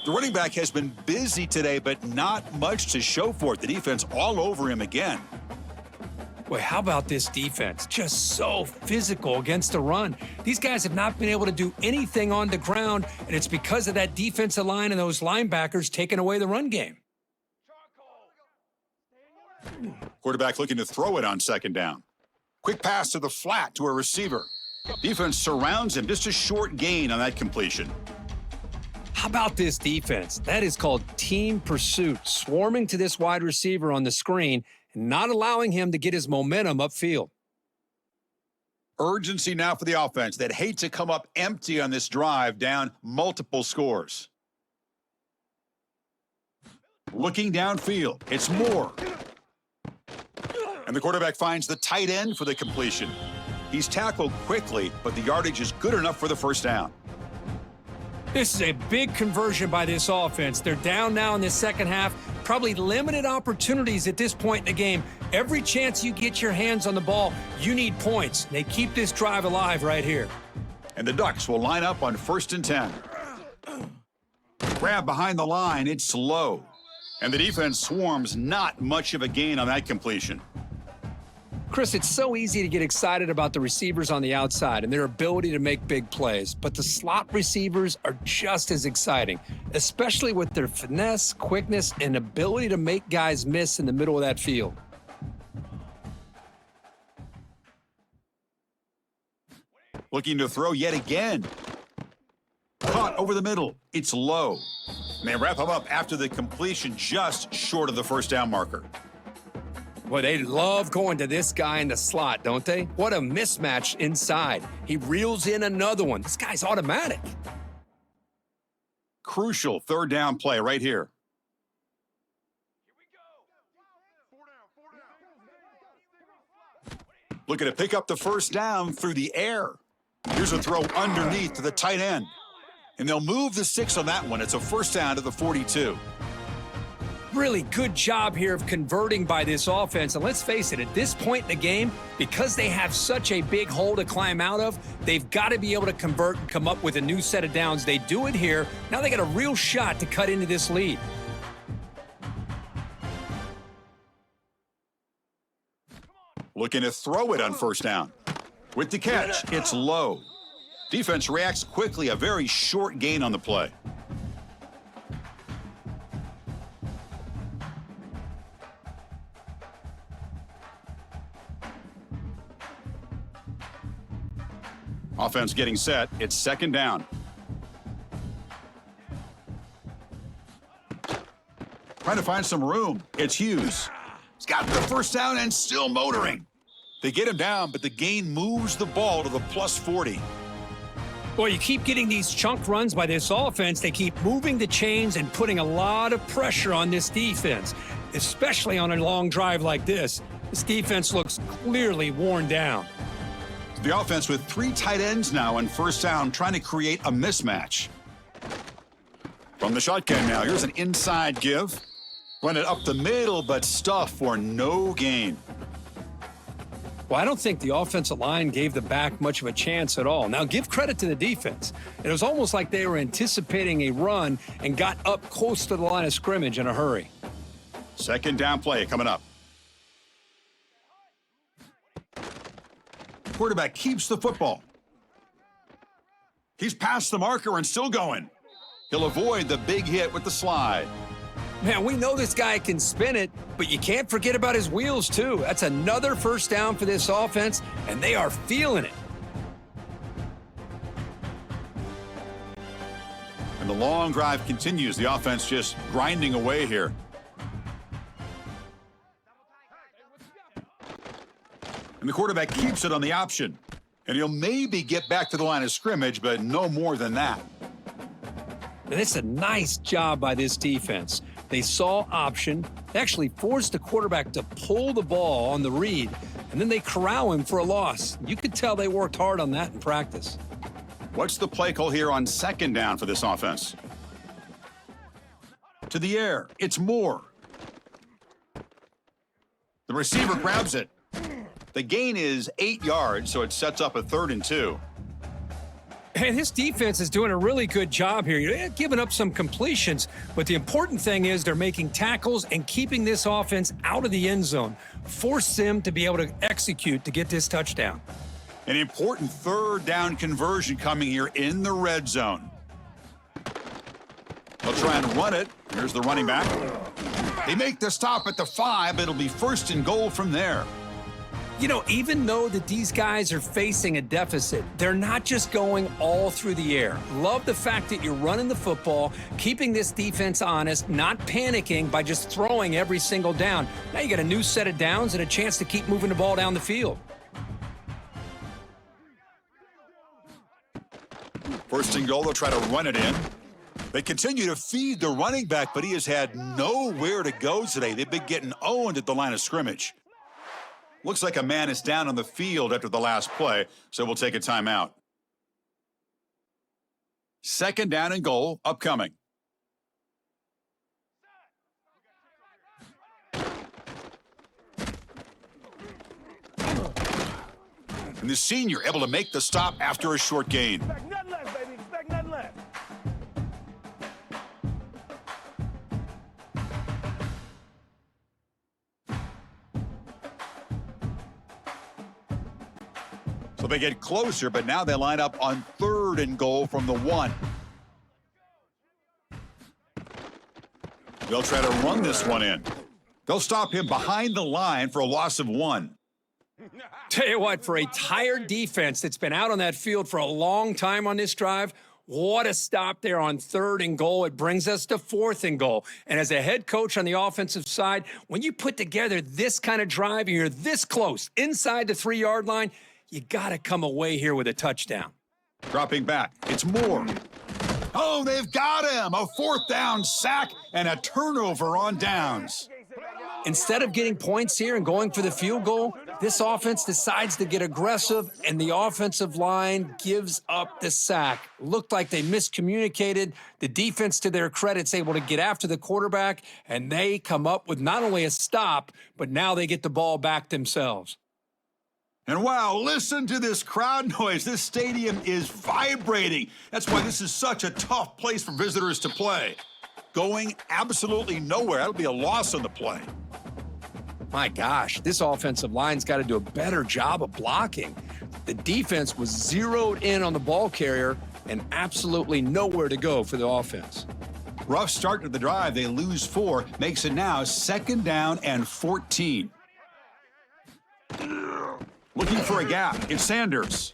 Speaker 1: The running back has been busy today, but not much to show for it. The defense all over him again.
Speaker 2: Boy, how about this defense? Just so physical against the run. These guys have not been able to do anything on the ground, and it's because of that defensive line and those linebackers taking away the run game.
Speaker 1: Quarterback looking to throw it on second down. Quick pass to the flat to a receiver. Defense surrounds him. Just a short gain on that completion.
Speaker 2: How about this defense? That is called team pursuit, swarming to this wide receiver on the screen and not allowing him to get his momentum upfield.
Speaker 1: Urgency now for the offense. They'd hate to come up empty on this drive, down multiple scores. Looking downfield, it's Moore. And the quarterback finds the tight end for the completion. He's tackled quickly, but the yardage is good enough for the first down.
Speaker 2: This is a big conversion by this offense. They're down now in the second half. Probably limited opportunities at this point in the game. Every chance you get your hands on the ball, you need points. They keep this drive alive right here.
Speaker 1: And the Ducks will line up on 1st and 10. Grab behind the line, it's low. And the defense swarms, not much of a gain on that completion.
Speaker 2: Chris, it's so easy to get excited about the receivers on the outside and their ability to make big plays, but the slot receivers are just as exciting, especially with their finesse, quickness, and ability to make guys miss in the middle of that field.
Speaker 1: Looking to throw yet again. Caught over the middle. It's low. And they wrap him up after the completion, just short of the first down marker.
Speaker 2: Boy, they love going to this guy in the slot, don't they? What a mismatch inside. He reels in another one. This guy's automatic.
Speaker 1: Crucial third down play right here. Looking to pick up the first down through the air. Here's a throw underneath to the tight end. And they'll move the 6 on that one. It's a first down to the 42.
Speaker 2: Really good job here of converting by this offense. And let's face it, at this point in the game, because they have such a big hole to climb out of, they've got to be able to convert and come up with a new set of downs. They do it here. Now they got a real shot to cut into this lead.
Speaker 1: Looking to throw it on first down. With the catch, it's low. Defense reacts quickly, a very short gain on the play. Offense getting set. It's second down. Trying to find some room. It's Hughes. He's got the first down and still motoring. They get him down, but the gain moves the ball to the +40.
Speaker 2: Boy, you keep getting these chunk runs by this offense. They keep moving the chains and putting a lot of pressure on this defense, especially on a long drive like this. This defense looks clearly worn down.
Speaker 1: The offense with 3 tight ends now on first down, trying to create a mismatch. From the shotgun now, here's an inside give. Run it up the middle, but stuff for no gain.
Speaker 2: Well, I don't think the offensive line gave the back much of a chance at all. Now, give credit to the defense. It was almost like they were anticipating a run and got up close to the line of scrimmage in a hurry.
Speaker 1: Second down play coming up. Quarterback keeps the football. He's past the marker and still going. He'll avoid the big hit with the slide.
Speaker 2: Man, we know this guy can spin it, but you can't forget about his wheels, too. That's another first down for this offense, and they are feeling it.
Speaker 1: And the long drive continues. The offense just grinding away here. And the quarterback keeps it on the option. And he'll maybe get back to the line of scrimmage, but no more than that.
Speaker 2: And it's a nice job by this defense. They saw option. They actually forced the quarterback to pull the ball on the read, and then they corral him for a loss. You could tell they worked hard on that in practice.
Speaker 1: What's the play call here on second down for this offense? To the air. It's Moore. The receiver grabs it. The gain is 8 yards, so it sets up a 3rd and 2.
Speaker 2: And this defense is doing a really good job here. You're giving up some completions, but the important thing is they're making tackles and keeping this offense out of the end zone. Force them to be able to execute to get this touchdown.
Speaker 1: An important 3rd down conversion coming here in the red zone. They'll try and run it. Here's the running back. They make the stop at the 5. It'll be 1st and goal from there.
Speaker 2: You know, even though that these guys are facing a deficit, they're not just going all through the air. Love the fact that you're running the football, keeping this defense honest, not panicking by just throwing every single down. Now you got a new set of downs and a chance to keep moving the ball down the field.
Speaker 1: 1st and goal, they'll try to run it in. They continue to feed the running back, but he has had nowhere to go today. They've been getting owned at the line of scrimmage. Looks like a man is down on the field after the last play, so we'll take a timeout. 2nd down and goal upcoming. And the senior able to make the stop after a short gain.
Speaker 4: Expect nothing less, baby. Expect nothing less.
Speaker 1: So they get closer, but now they line up on 3rd and goal from the 1. They'll try to run this one in. They'll stop him behind the line for a loss of 1.
Speaker 2: Tell you what, for a tired defense that's been out on that field for a long time on this drive, what a stop there on 3rd and goal. It brings us to 4th and goal. And as a head coach on the offensive side, when you put together this kind of drive and you're this close inside the 3-yard line, you got to come away here with a touchdown.
Speaker 1: Dropping back, it's Moore. Oh, they've got him! A 4th down sack and a turnover on downs.
Speaker 2: Instead of getting points here and going for the field goal, This offense decides to get aggressive, and the offensive line gives up the sack. Looked like they miscommunicated. The defense, to their credit, is able to get after the quarterback, and they come up with not only a stop, but now they get the ball back themselves.
Speaker 1: And wow, listen to this crowd noise. This stadium is vibrating. That's why this is such a tough place for visitors to play. Going absolutely nowhere. That'll be a loss on the play.
Speaker 2: My gosh, this offensive line's got to do a better job of blocking. The defense was zeroed in on the ball carrier and absolutely nowhere to go for the offense.
Speaker 1: Rough start to the drive. They lose 4. Makes it now 2nd down and 14. Looking for a gap. It's Sanders.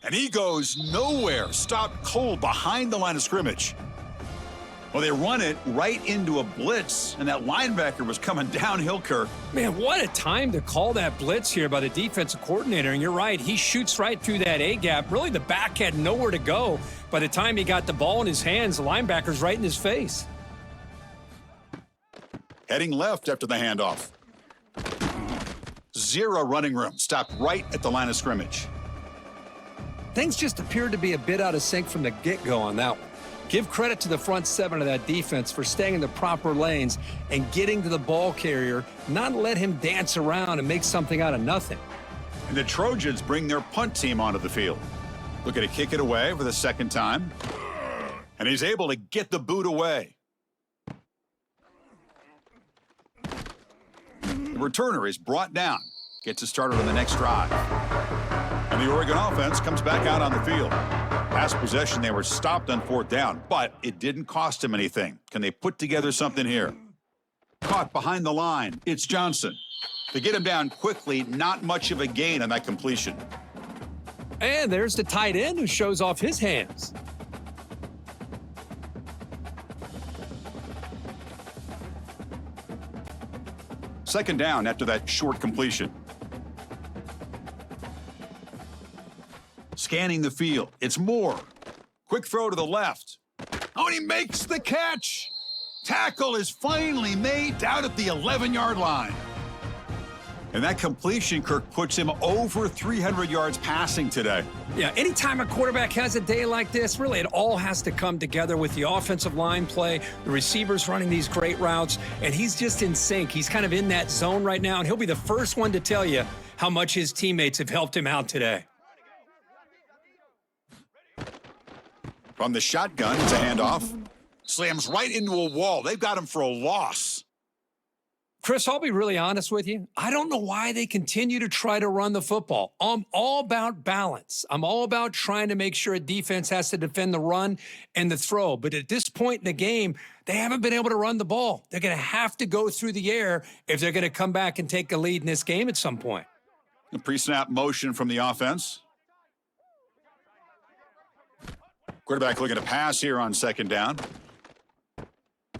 Speaker 1: And he goes nowhere. Stopped cold behind the line of scrimmage. Well, they run it right into a blitz, and that linebacker was coming downhill, Kirk.
Speaker 2: Man, what a time to call that blitz here by the defensive coordinator. And you're right, he shoots right through that A-gap. Really, the back had nowhere to go. By the time he got the ball in his hands, the linebacker's right in his face.
Speaker 1: Heading left after the handoff. 0 running room. Stopped right at the line of scrimmage.
Speaker 2: Things just appeared to be a bit out of sync from the get-go on that one. Give credit to the front 7 of that defense for staying in the proper lanes and getting to the ball carrier, not let him dance around and make something out of nothing.
Speaker 1: And the Trojans bring their punt team onto the field. Looking to kick it away for the 2nd time. And he's able to get the boot away. The returner is brought down. Gets it started on the next drive. And the Oregon offense comes back out on the field. Past possession, they were stopped on 4th down, but it didn't cost them anything. Can they put together something here? Caught behind the line. It's Johnson. To get him down quickly, not much of a gain on that completion.
Speaker 2: And there's the tight end who shows off his hands.
Speaker 1: Second down after that short completion. Scanning the field. It's Moore. Quick throw to the left. Oh, and he makes the catch. Tackle is finally made down at the 11-yard line. And that completion, Kirk, puts him over 300 yards passing today.
Speaker 2: Yeah, anytime a quarterback has a day like this, really it all has to come together with the offensive line play, the receivers running these great routes, and he's just in sync. He's kind of in that zone right now, and he'll be the first one to tell you how much his teammates have helped him out today.
Speaker 1: From the shotgun, it's a handoff. Slams right into a wall. They've got him for a loss.
Speaker 2: Chris, I'll be really honest with you. I don't know why they continue to try to run the football. I'm all about balance. I'm all about trying to make sure a defense has to defend the run and the throw. But at this point in the game, they haven't been able to run the ball. They're going to have to go through the air if they're going to come back and take a lead in this game at some point.
Speaker 1: The pre-snap motion from the offense. Quarterback looking to pass here on 2nd down.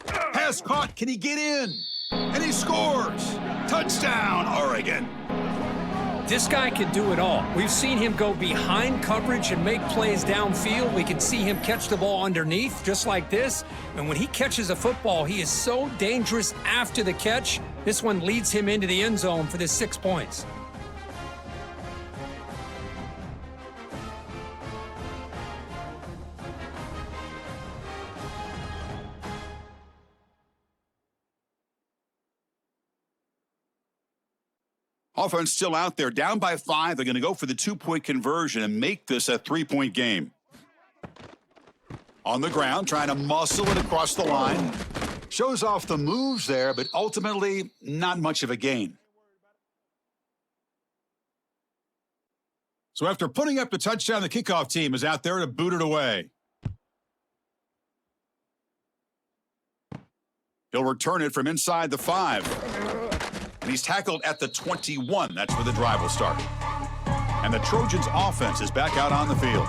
Speaker 1: Pass caught. Can he get in? And he scores. Touchdown, Oregon.
Speaker 2: This guy can do it all. We've seen him go behind coverage and make plays downfield. We can see him catch the ball underneath just like this. And when he catches a football, he is so dangerous after the catch. This one leads him into the end zone for the 6 points.
Speaker 1: Offense still out there, down by 5. They're going to go for the 2-point conversion and make this a 3-point game. On the ground, trying to muscle it across the line. Shows off the moves there, but ultimately not much of a gain. So after putting up the touchdown, the kickoff team is out there to boot it away. He'll return it from inside the 5. And he's tackled at the 21. That's where the drive will start. And the Trojans offense is back out on the field.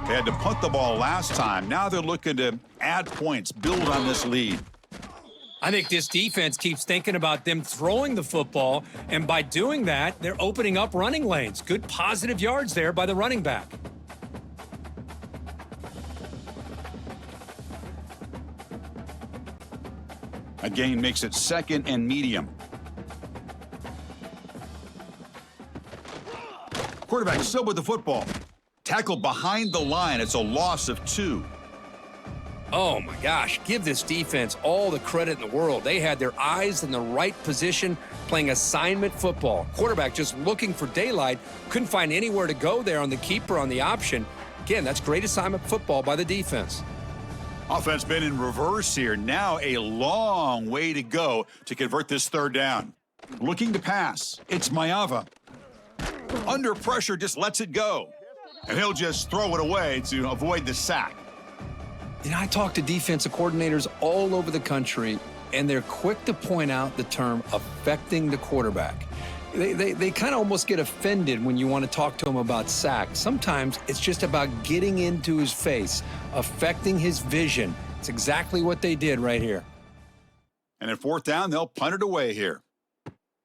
Speaker 1: They had to punt the ball last time. Now they're looking to add points, build on this lead.
Speaker 2: I think this defense keeps thinking about them throwing the football, and by doing that, they're opening up running lanes. Good positive yards there by the running back.
Speaker 1: A gain makes it 2nd and medium. Quarterback still with the football. Tackled behind the line. It's a loss of 2.
Speaker 2: Oh, my gosh. Give this defense all the credit in the world. They had their eyes in the right position, playing assignment football. Quarterback just looking for daylight. Couldn't find anywhere to go there on the keeper on the option. Again, that's great assignment football by the defense.
Speaker 1: Offense been in reverse here. Now a long way to go to convert this 3rd down. Looking to pass. It's Mayava. Under pressure, just lets it go. And he'll just throw it away to avoid the sack.
Speaker 2: You know, I talk to defensive coordinators all over the country, and they're quick to point out the term affecting the quarterback. They kind of almost get offended when you want to talk to them about sacks. Sometimes it's just about getting into his face, affecting his vision. It's exactly what they did right here.
Speaker 1: And at 4th down, they'll punt it away here.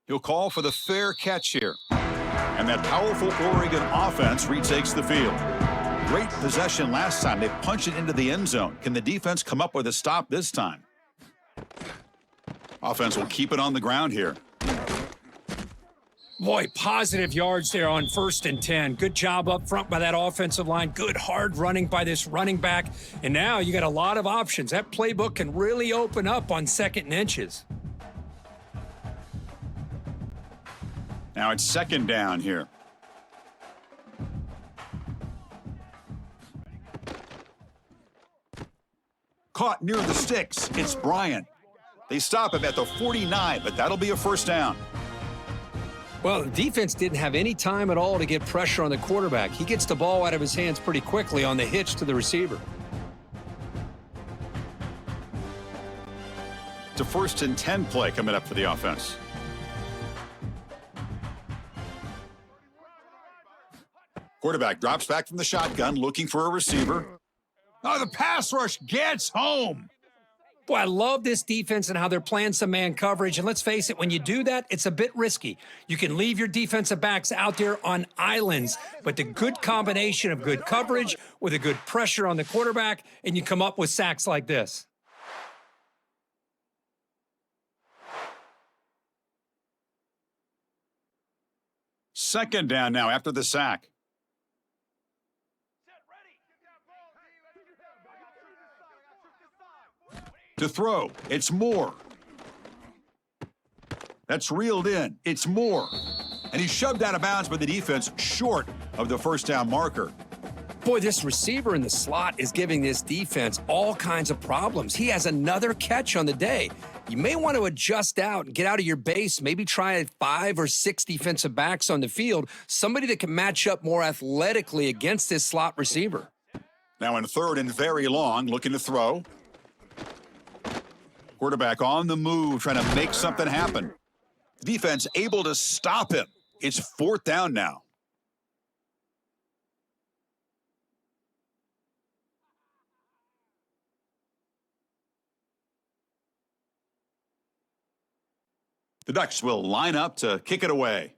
Speaker 1: He'll call for the fair catch here. And that powerful Oregon offense retakes the field. Great possession last time. They punched it into the end zone. Can the defense come up with a stop this time? Offense will keep it on the ground here.
Speaker 2: Boy, positive yards there on 1st and 10. Good job up front by that offensive line. Good hard running by this running back. And now you got a lot of options. That playbook can really open up on 2nd and inches.
Speaker 1: Now it's 2nd down here. Caught near the sticks. It's Bryant. They stop him at the 49, but that'll be a 1st down.
Speaker 2: Well, the defense didn't have any time at all to get pressure on the quarterback. He gets the ball out of his hands pretty quickly on the hitch to the receiver.
Speaker 1: It's a 1st and 10 play coming up for the offense. Quarterback drops back from the shotgun, looking for a receiver. Oh, the pass rush gets home.
Speaker 2: Boy, I love this defense and how they're playing some man coverage. And let's face it, when you do that, it's a bit risky. You can leave your defensive backs out there on islands, but the good combination of good coverage with a good pressure on the quarterback, and you come up with sacks like this.
Speaker 1: Second down now after the sack. To throw, it's Moore. That's reeled in. It's Moore. And he's shoved out of bounds by the defense short of the 1st down marker.
Speaker 2: Boy, this receiver in the slot is giving this defense all kinds of problems. He has another catch on the day. You may want to adjust out and get out of your base, maybe try 5 or 6 defensive backs on the field, somebody that can match up more athletically against this slot receiver.
Speaker 1: Now in 3rd and very long, looking to throw. Quarterback on the move, trying to make something happen. Defense able to stop him. It's 4th down now. The Ducks will line up to kick it away.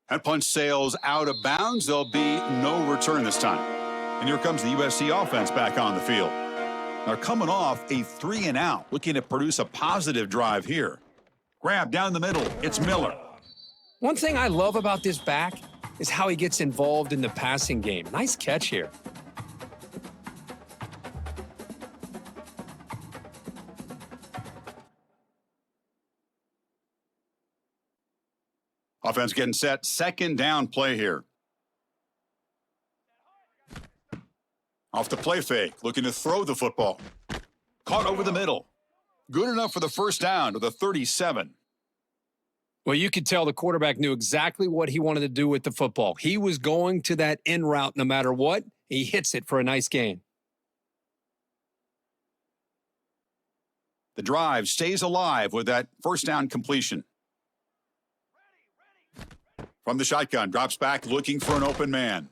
Speaker 1: That punch sails out of bounds. There'll be no return this time. And here comes the USC offense back on the field. They're coming off a 3-and-out, looking to produce a positive drive here. Grab down the middle. It's Miller.
Speaker 2: One thing I love about this back is how he gets involved in the passing game. Nice catch here.
Speaker 1: Offense getting set. 2nd down play here. Off the play fake. Looking to throw the football. Caught over the middle. Good enough for the 1st down to the 37.
Speaker 2: Well, you could tell the quarterback knew exactly what he wanted to do with the football. He was going to that in route no matter what. He hits it for a nice gain.
Speaker 1: The drive stays alive with that 1st down completion. From the shotgun, drops back looking for an open man.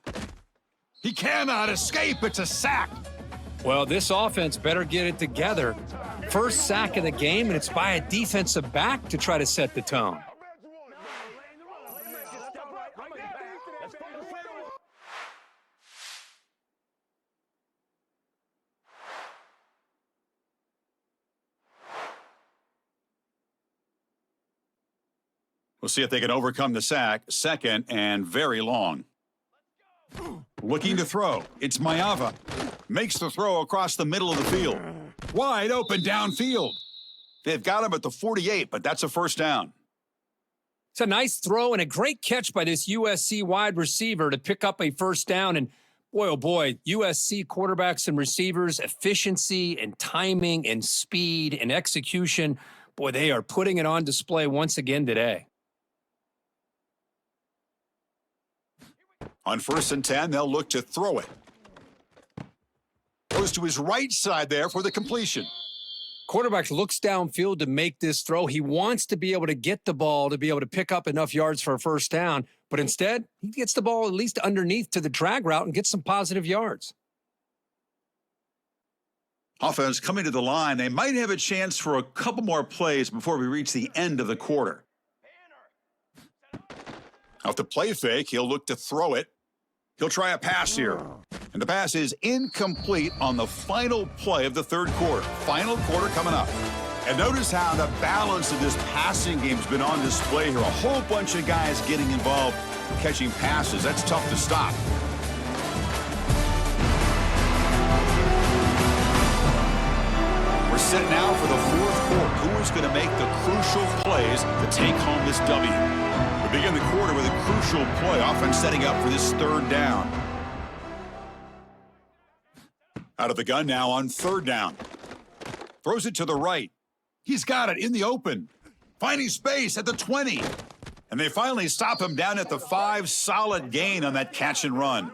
Speaker 1: He cannot escape. It's a sack.
Speaker 2: Well, this offense better get it together. First sack of the game, and it's by a defensive back to try to set the tone.
Speaker 1: We'll see if they can overcome the sack. Second and very long. Looking to throw. It's Mayava. Makes the throw across the middle of the field. Wide open downfield. They've got him at the 48, but that's a first down.
Speaker 2: It's a nice throw and a great catch by this USC wide receiver to pick up a first down. And boy, oh boy, USC quarterbacks and receivers, efficiency and timing and speed and execution. Boy, they are putting it on display once again today.
Speaker 1: On 1st and 10, they'll look to throw it. Goes to his right side there for the completion.
Speaker 2: Quarterback looks downfield to make this throw. He wants to be able to get the ball to be able to pick up enough yards for a first down, but instead, he gets the ball at least underneath to the drag route and gets some positive yards.
Speaker 1: Offense coming to the line. They might have a chance for a couple more plays before we reach the end of the quarter. Off the play fake, he'll look to throw it. He'll try a pass here. And the pass is incomplete on the final play of the third quarter. Final quarter coming up. And notice how the balance of this passing game has been on display here. A whole bunch of guys getting involved catching passes. That's tough to stop. We're set now for the fourth quarter. Who is going to make the crucial plays to take home this W? We begin the quarter with a crucial play. Offense setting up for this third down. Out of the gun now on third down. Throws it to the right. He's got it in the open. Finding space at the 20. And they finally stop him down at the 5. Solid gain on that catch and run.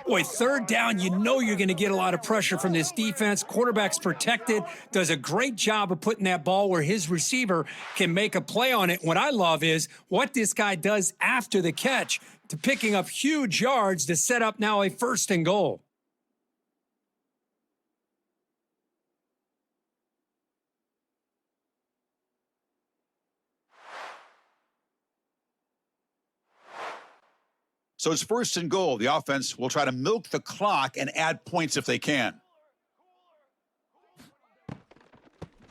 Speaker 2: Boy, third down, you know you're going to get a lot of pressure from this defense. Quarterback's protected, does a great job of putting that ball where his receiver can make a play on it. What I love is what this guy does after the catch to picking up huge yards to set up now a 1st and goal.
Speaker 1: So it's 1st and goal. The offense will try to milk the clock and add points if they can.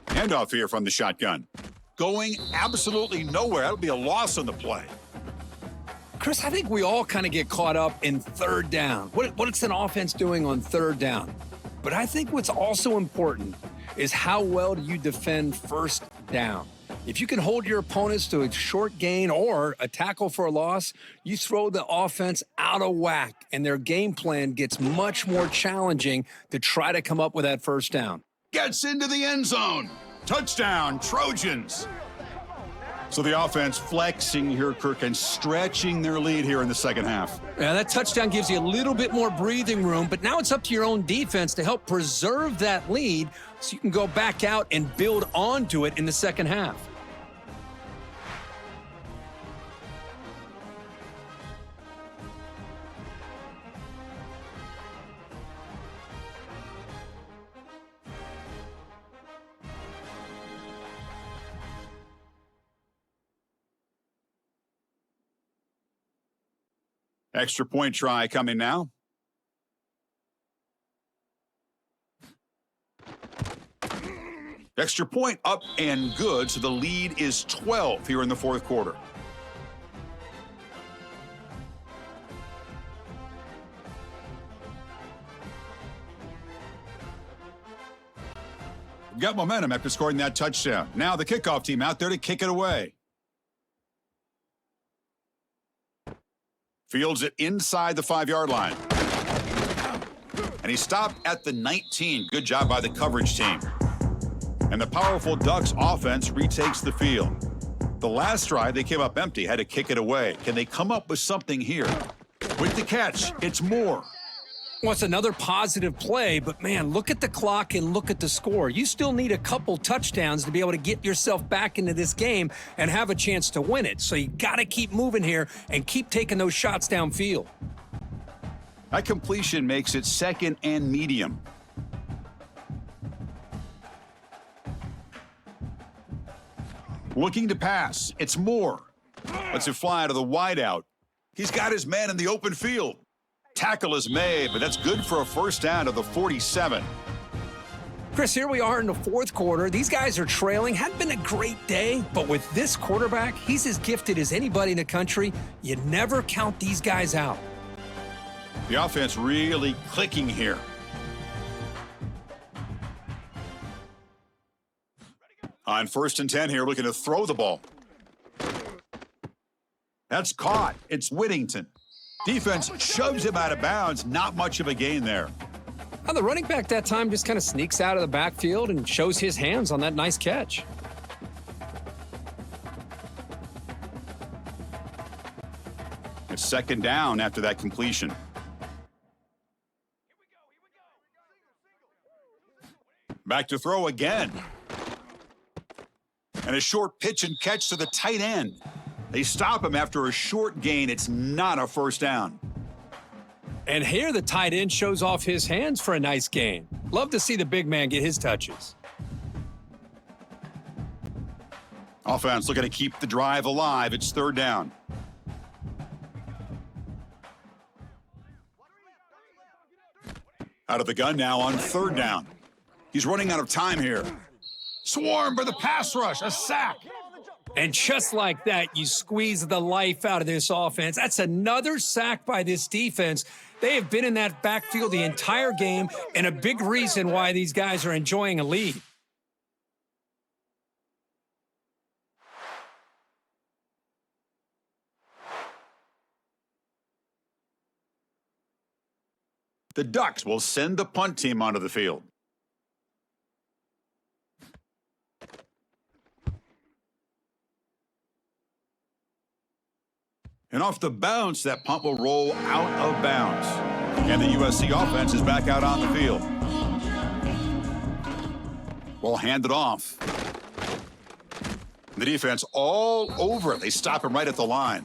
Speaker 1: Handoff here from the shotgun. Going absolutely nowhere. That'll be a loss on the play.
Speaker 2: Chris, I think we all kind of get caught up in third down. What's an offense doing on third down? But I think what's also important is how well do you defend first down. If you can hold your opponents to a short gain or a tackle for a loss, you throw the offense out of whack, and their game plan gets much more challenging to try to come up with that first down.
Speaker 1: Gets into the end zone. Touchdown, Trojans. So the offense flexing here, Kirk, and stretching their lead here in the second half.
Speaker 2: Yeah, that touchdown gives you a little bit more breathing room, but now it's up to your own defense to help preserve that lead so you can go back out and build onto it in the second half.
Speaker 1: Extra point try coming now. Extra point up and good, so the lead is 12 here in the fourth quarter. Got momentum after scoring that touchdown. Now the kickoff team out there to kick it away. Fields it inside the 5-yard line. And he stopped at the 19. Good job by the coverage team. And the powerful Ducks offense retakes the field. The last drive, they came up empty, had to kick it away. Can they come up with something here? With the catch, it's Moore.
Speaker 2: Well, it's another positive play, but man, look at the clock and look at the score. You still need a couple touchdowns to be able to get yourself back into this game and have a chance to win it. So you got to keep moving here and keep taking those shots downfield.
Speaker 1: That completion makes it 2nd and medium. Looking to pass. It's Moore. Lets it fly to the wideout. He's got his man in the open field. Tackle is made, but that's good for a first down to the 47.
Speaker 2: Chris, here we are in the fourth quarter. These guys are trailing. Hadn't been a great day, but with this quarterback, he's as gifted as anybody in the country. You never count these guys out.
Speaker 1: The offense really clicking here. On 1st and 10 here, looking to throw the ball. That's caught. It's Whittington. Defense shoves him out of bounds. Not much of a gain there.
Speaker 2: Now, the running back that time just kind of sneaks out of the backfield and shows his hands on that nice catch.
Speaker 1: It's 2nd down after that completion. Back to throw again. And a short pitch and catch to the tight end. They stop him after a short gain. It's not a 1st down.
Speaker 2: And here the tight end shows off his hands for a nice gain. Love to see the big man get his touches.
Speaker 1: Offense looking to keep the drive alive. It's 3rd down. Out of the gun now on 3rd down. He's running out of time here. Swarmed by the pass rush, a sack.
Speaker 2: And just like that, you squeeze the life out of this offense. That's another sack by this defense. They have been in that backfield the entire game, and a big reason why these guys are enjoying a lead.
Speaker 1: The Ducks will send the punt team onto the field. And off the bounce, that punt will roll out of bounds. And the USC offense is back out on the field. Ball handed off. The defense all over it. They stop him right at the line.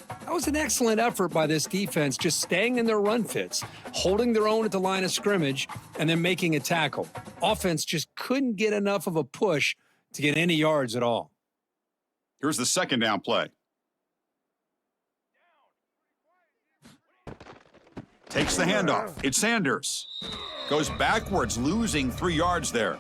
Speaker 2: That was an excellent effort by this defense, just staying in their run fits, holding their own at the line of scrimmage, and then making a tackle. Offense just couldn't get enough of a push to get any yards at all.
Speaker 1: Here's the 2nd down play. Takes the handoff. It's Sanders. Goes backwards, losing 3 yards there.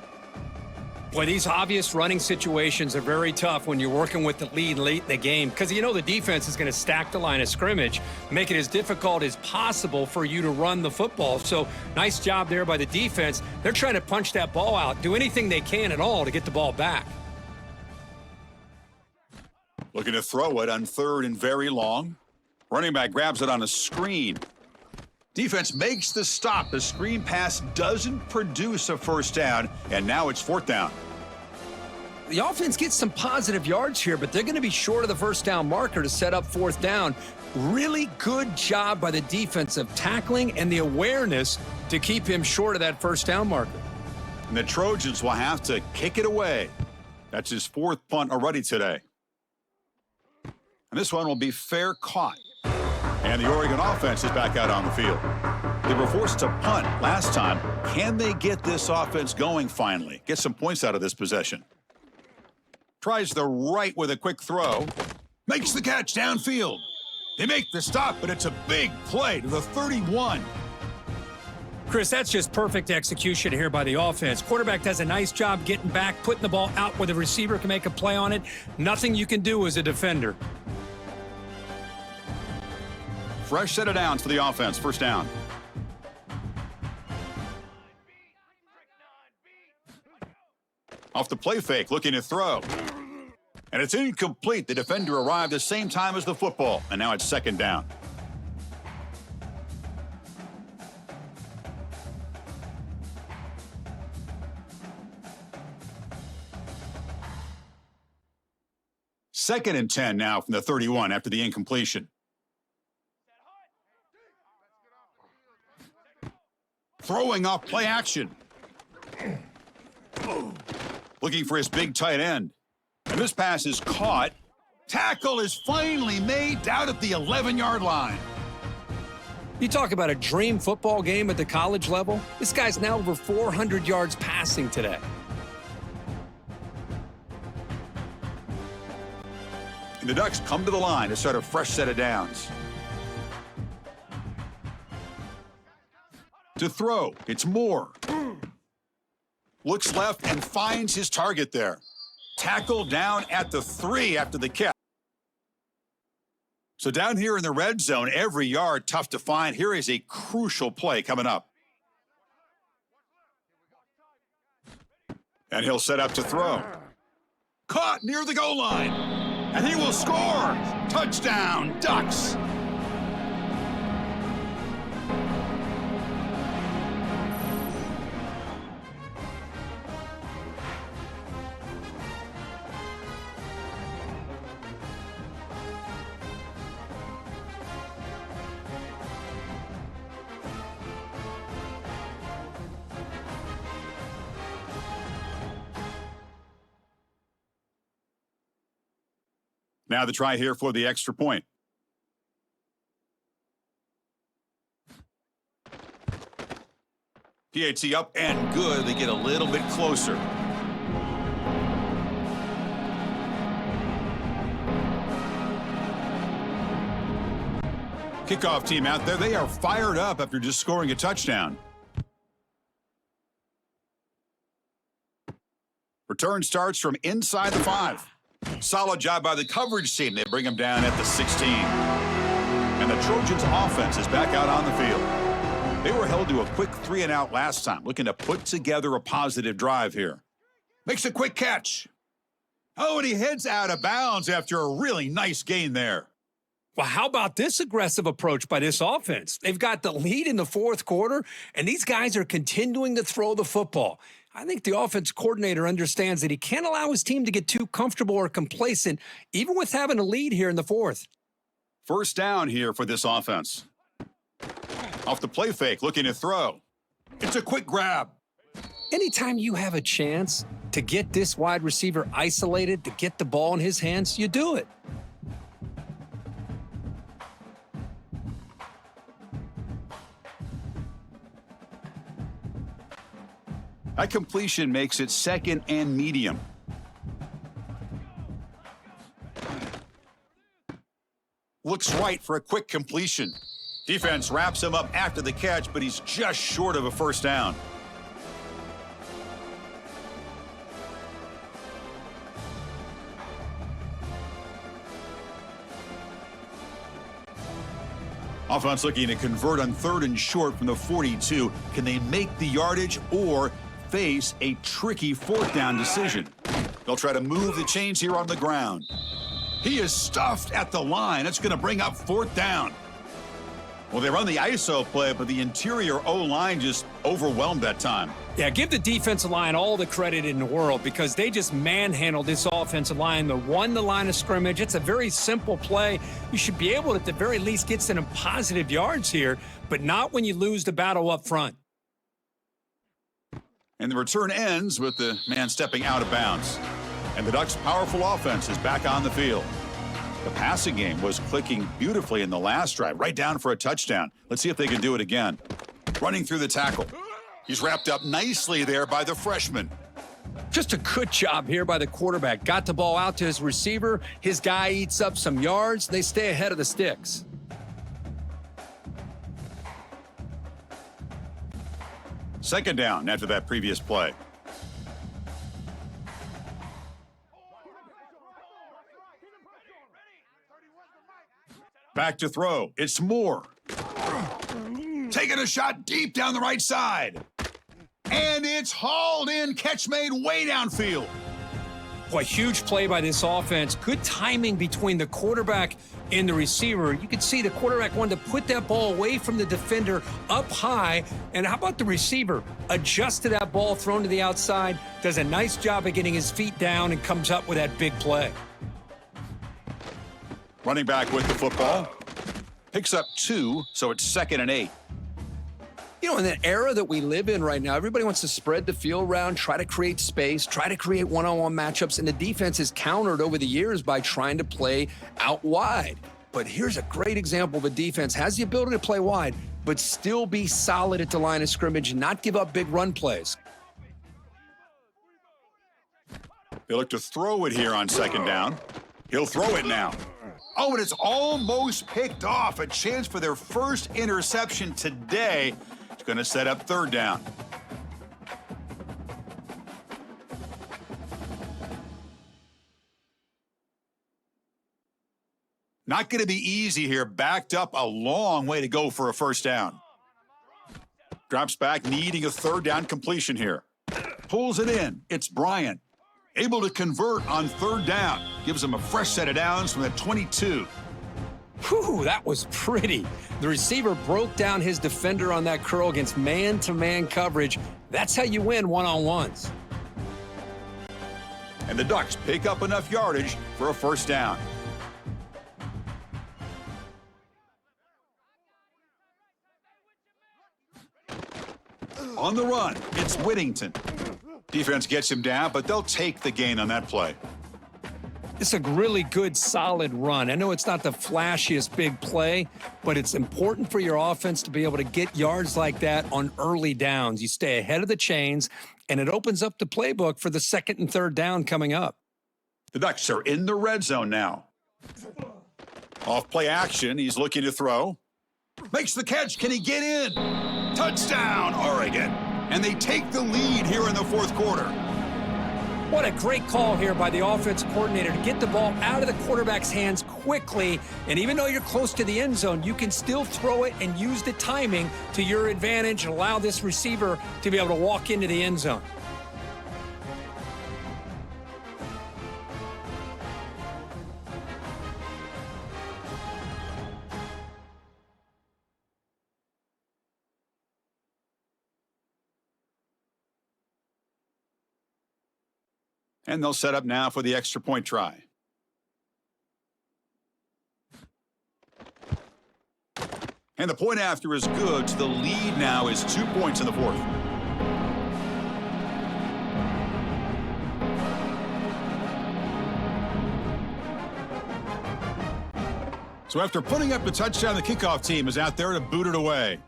Speaker 2: Boy, these obvious running situations are very tough when you're working with the lead late in the game because you know the defense is going to stack the line of scrimmage, make it as difficult as possible for you to run the football. So nice job there by the defense. They're trying to punch that ball out, do anything they can at all to get the ball back.
Speaker 1: Looking to throw it on 3rd and very long. Running back grabs it on a screen. Defense makes the stop. The screen pass doesn't produce a 1st down, and now it's 4th down.
Speaker 2: The offense gets some positive yards here, but they're going to be short of the 1st down marker to set up 4th down. Really good job by the defense of tackling and the awareness to keep him short of that 1st down marker.
Speaker 1: And the Trojans will have to kick it away. That's his 4th punt already today. And this one will be fair caught. And the Oregon offense is back out on the field. They were forced to punt last time. Can they get this offense going finally? Get some points out of this possession. Tries the right with a quick throw. Makes the catch downfield. They make the stop, but it's a big play to the 31.
Speaker 2: Chris, that's just perfect execution here by the offense. Quarterback does a nice job getting back, putting the ball out where the receiver can make a play on it. Nothing you can do as a defender.
Speaker 1: Fresh set of downs for the offense. 1st down. Off the play fake, looking to throw. And it's incomplete. The defender arrived the same time as the football, and now it's 2nd down. Second and 10 now from the 31 after the incompletion. Throwing off play action. Looking for his big tight end. And this pass is caught. Tackle is finally made out at the 11-yard line.
Speaker 2: You talk about a dream football game at the college level. This guy's now over 400 yards passing today.
Speaker 1: And the Ducks come to the line to start a fresh set of downs. To throw, it's Moore. Looks left and finds his target there. Tackle down at the 3 after the catch. So down here in the red zone, every yard tough to find. Here is a crucial play coming up. And he'll set up to throw. Caught near the goal line. And he will score. Touchdown, Ducks. Now the try here for the extra point. PAT up and good. They get a little bit closer. Kickoff team out there. They are fired up after just scoring a touchdown. Return starts from inside the 5. Solid job by the coverage team. They bring him down at the 16. And the Trojans offense is back out on the field. They were held to a quick 3-and-out last time, looking to put together a positive drive here. Makes a quick catch. Oh, and he heads out of bounds after a really nice gain there.
Speaker 2: Well, how about this aggressive approach by this offense? They've got the lead in the fourth quarter, and these guys are continuing to throw the football. I think the offense coordinator understands that he can't allow his team to get too comfortable or complacent, even with having a lead here in the fourth.
Speaker 1: First down here for this offense. Off the play fake, looking to throw. It's a quick grab.
Speaker 2: Anytime you have a chance to get this wide receiver isolated, to get the ball in his hands, you do it.
Speaker 1: That completion makes it 2nd and medium. Looks right for a quick completion. Defense wraps him up after the catch, but he's just short of a first down. Offense looking to convert on 3rd and short from the 42. Can they make the yardage or face a tricky 4th down decision? They'll try to move the chains here on the ground. He is stuffed at the line. It's going to bring up 4th down. Well, they run the ISO play, but the interior O-line just overwhelmed that time.
Speaker 2: Yeah, give the defensive line all the credit in the world because they just manhandled this offensive line. They won the line of scrimmage. It's a very simple play. You should be able to, at the very least, get some positive yards here, but not when you lose the battle up front.
Speaker 1: And the return ends with the man stepping out of bounds. And the Ducks' powerful offense is back on the field. The passing game was clicking beautifully in the last drive, right down for a touchdown. Let's see if they can do it again. Running through the tackle. He's wrapped up nicely there by the freshman.
Speaker 2: Just a good job here by the quarterback. Got the ball out to his receiver. His guy eats up some yards. They stay ahead of the sticks.
Speaker 1: Second down after that previous play. Back to throw. It's Moore. Taking a shot deep down the right side. And it's hauled in. Catch made way downfield.
Speaker 2: Boy, huge play by this offense. Good timing between the quarterback and the receiver. You could see the quarterback wanted to put that ball away from the defender up high. And how about the receiver? Adjusted that ball, thrown to the outside. Does a nice job of getting his feet down and comes up with that big play.
Speaker 1: Running back with the football. Picks up 2, so it's 2nd and 8.
Speaker 2: You know, in the era that we live in right now, everybody wants to spread the field around, try to create space, try to create one-on-one matchups, and the defense is countered over the years by trying to play out wide. But here's a great example of a defense has the ability to play wide, but still be solid at the line of scrimmage and not give up big run plays.
Speaker 1: They look to throw it here on 2nd down. He'll throw it now. Oh, and it's almost picked off. A chance for their first interception today. It's going to set up 3rd down. Not going to be easy here. Backed up a long way to go for a first down. Drops back, needing a third down completion here. Pulls it in. It's Bryant. Able to convert on third down. Gives him a fresh set of downs from the 22.
Speaker 2: Whew, that was pretty. The receiver broke down his defender on that curl against man-to-man coverage. That's how you win one-on-ones.
Speaker 1: And the Ducks pick up enough yardage for a first down. On the run, it's Whittington. Defense gets him down, but they'll take the gain on that play.
Speaker 2: It's a really good, solid run. I know it's not the flashiest big play, but it's important for your offense to be able to get yards like that on early downs. You stay ahead of the chains, and it opens up the playbook for the second and third down coming up.
Speaker 1: The Ducks are in the red zone now. Off play action, he's looking to throw. Makes the catch, can he get in? Touchdown, Oregon. And they take the lead here in the fourth quarter.
Speaker 2: What a great call here by the offensive coordinator to get the ball out of the quarterback's hands quickly. And even though you're close to the end zone, you can still throw it and use the timing to your advantage and allow this receiver to be able to walk into the end zone.
Speaker 1: And they'll set up now for the extra point try. And the point after is good. So the lead now is 2 points in the fourth. So after putting up the touchdown, the kickoff team is out there to boot it away.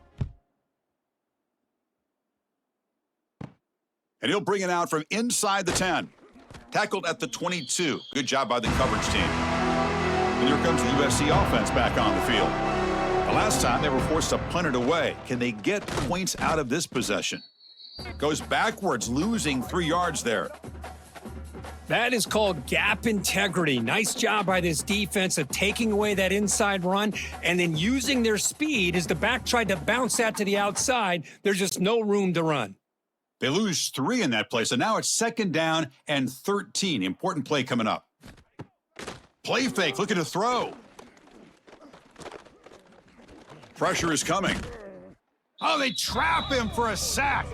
Speaker 1: And he'll bring it out from inside the 10. Tackled at the 22. Good job by the coverage team. And here comes the USC offense back on the field. The last time they were forced to punt it away. Can they get points out of this possession? Goes backwards, losing 3 yards there.
Speaker 2: That is called gap integrity. Nice job by this defense of taking away that inside run and then using their speed as the back tried to bounce that to the outside. There's just no room to run.
Speaker 1: They lose 3 in that play, so now it's second down and 13. Important play coming up. Play fake, looking to throw. Pressure is coming. Oh, they trap him for a sack.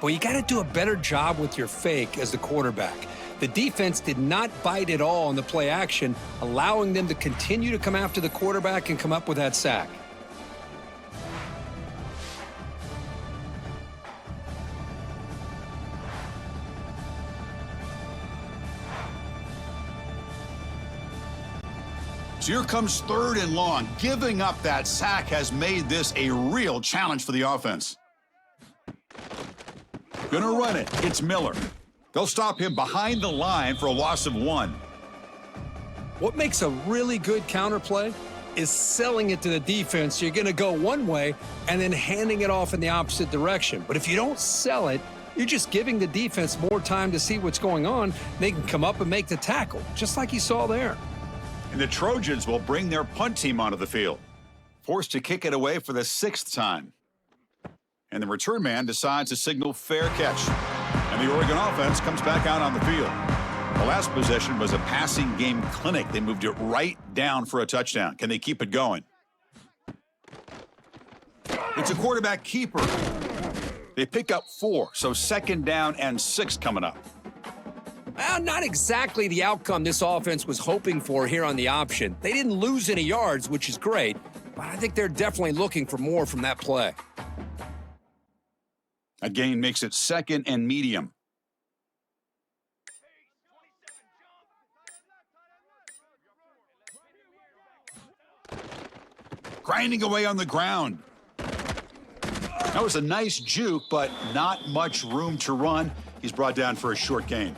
Speaker 2: Well, you got to do a better job with your fake as the quarterback. The defense did not bite at all on the play action, allowing them to continue to come after the quarterback and come up with that sack.
Speaker 1: So here comes third and long. Giving up that sack has made this a real challenge for the offense. Gonna run it. It's Miller. They'll stop him behind the line for a loss of 1.
Speaker 2: What makes a really good counterplay is selling it to the defense. You're going to go one way and then handing it off in the opposite direction. But if you don't sell it, you're just giving the defense more time to see what's going on. They can come up and make the tackle, just like you saw there.
Speaker 1: And the Trojans will bring their punt team onto the field. Forced to kick it away for the 6th time. And the return man decides to signal fair catch. And the Oregon offense comes back out on the field. The last possession was a passing game clinic. They moved it right down for a touchdown. Can they keep it going? It's a quarterback keeper. They pick up 4, so second down and 6 coming up.
Speaker 2: Well, not exactly the outcome this offense was hoping for here on the option. They didn't lose any yards, which is great, but I think they're definitely looking for more from that play.
Speaker 1: A gain makes it second and medium. Grinding away on the ground. That was a nice juke, but not much room to run. He's brought down for a short gain.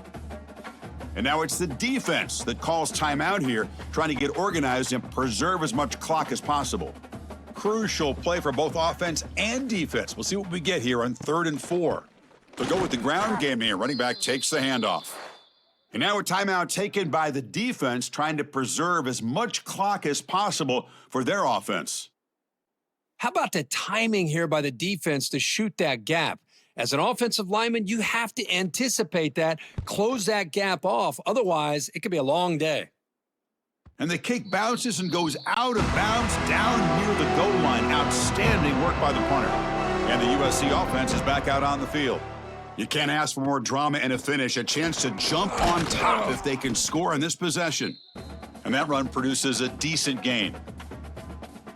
Speaker 1: And now it's the defense that calls timeout here, trying to get organized and preserve as much clock as possible. Crucial play for both offense and defense. We'll see what we get here on 3rd and 4. They'll go with the ground game here. Running back takes the handoff. And now a timeout taken by the defense, trying to preserve as much clock as possible for their offense.
Speaker 2: How about the timing here by the defense to shoot that gap? As an offensive lineman, you have to anticipate that, close that gap off. Otherwise, it could be a long day.
Speaker 1: And the kick bounces and goes out of bounds down near the goal line. Outstanding work by the punter. And the USC offense is back out on the field. You can't ask for more drama and a finish, a chance to jump on top if they can score in this possession. And that run produces a decent gain.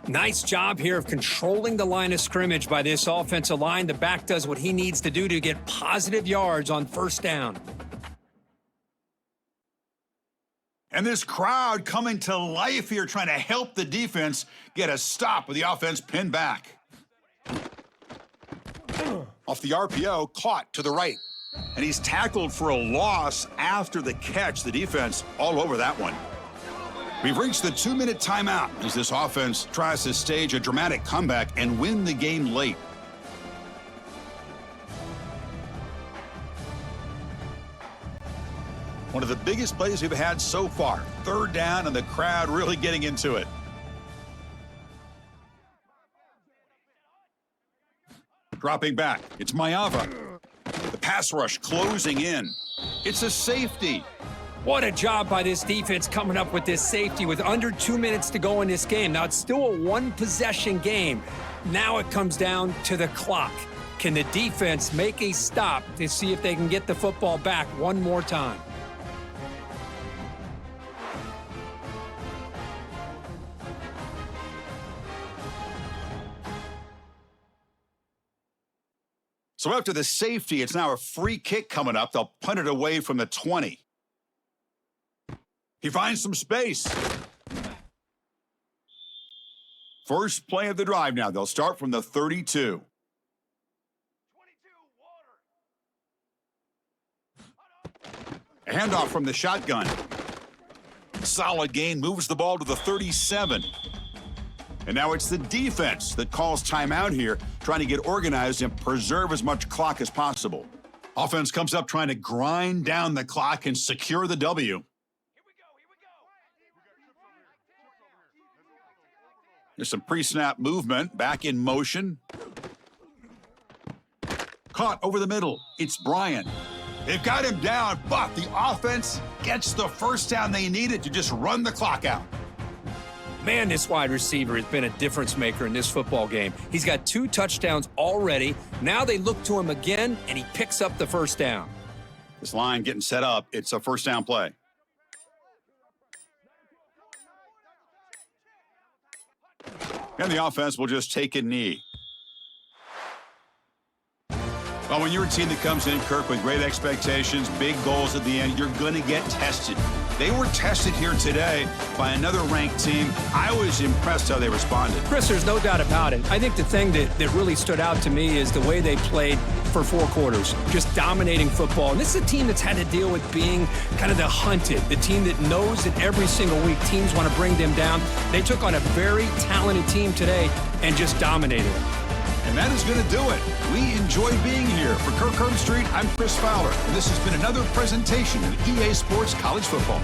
Speaker 2: Nice job here of controlling the line of scrimmage by this offensive line. The back does what he needs to do to get positive yards on first down.
Speaker 1: And this crowd coming to life here, trying to help the defense get a stop with the offense pinned back. Off the RPO, caught to the right. And he's tackled for a loss after the catch. The defense all over that one. We've reached the 2-minute timeout as this offense tries to stage a dramatic comeback and win the game late. One of the biggest plays we've had so far. Third down and the crowd really getting into it. Dropping back, it's Mayava. The pass rush closing in. It's a safety.
Speaker 2: What a job by this defense coming up with this safety with under 2 minutes to go in this game. Now, it's still a one-possession game. Now it comes down to the clock. Can the defense make a stop to see if they can get the football back one more time?
Speaker 1: So after the safety, it's now a free kick coming up. They'll punt it away from the 20. He finds some space. First play of the drive now. They'll start from the 32. A handoff from the shotgun. Solid gain, moves the ball to the 37. And now it's the defense that calls timeout here, trying to get organized and preserve as much clock as possible. Offense comes up trying to grind down the clock and secure the W. There's some pre-snap movement, back in motion. Caught over the middle. It's Bryant. They've got him down, but the offense gets the first down they needed to just run the clock out.
Speaker 2: Man, this wide receiver has been a difference maker in this football game. He's got 2 touchdowns already. Now they look to him again, and he picks up the first down.
Speaker 1: This line getting set up. It's a first down play. And the offense will just take a knee. Well, when you're a team that comes in, Kirk, with great expectations, big goals at the end, you're going to get tested. They were tested here today by another ranked team. I was impressed how they responded.
Speaker 2: Chris, there's no doubt about it. I think the thing that really stood out to me is the way they played for 4 quarters, just dominating football. And this is a team that's had to deal with being kind of the hunted, the team that knows that every single week teams want to bring them down. They took on a very talented team today and just dominated it.
Speaker 1: And that is going to do it. We enjoyed being here. For Kirk Herbstreit, I'm Chris Fowler, and this has been another presentation of EA Sports College Football.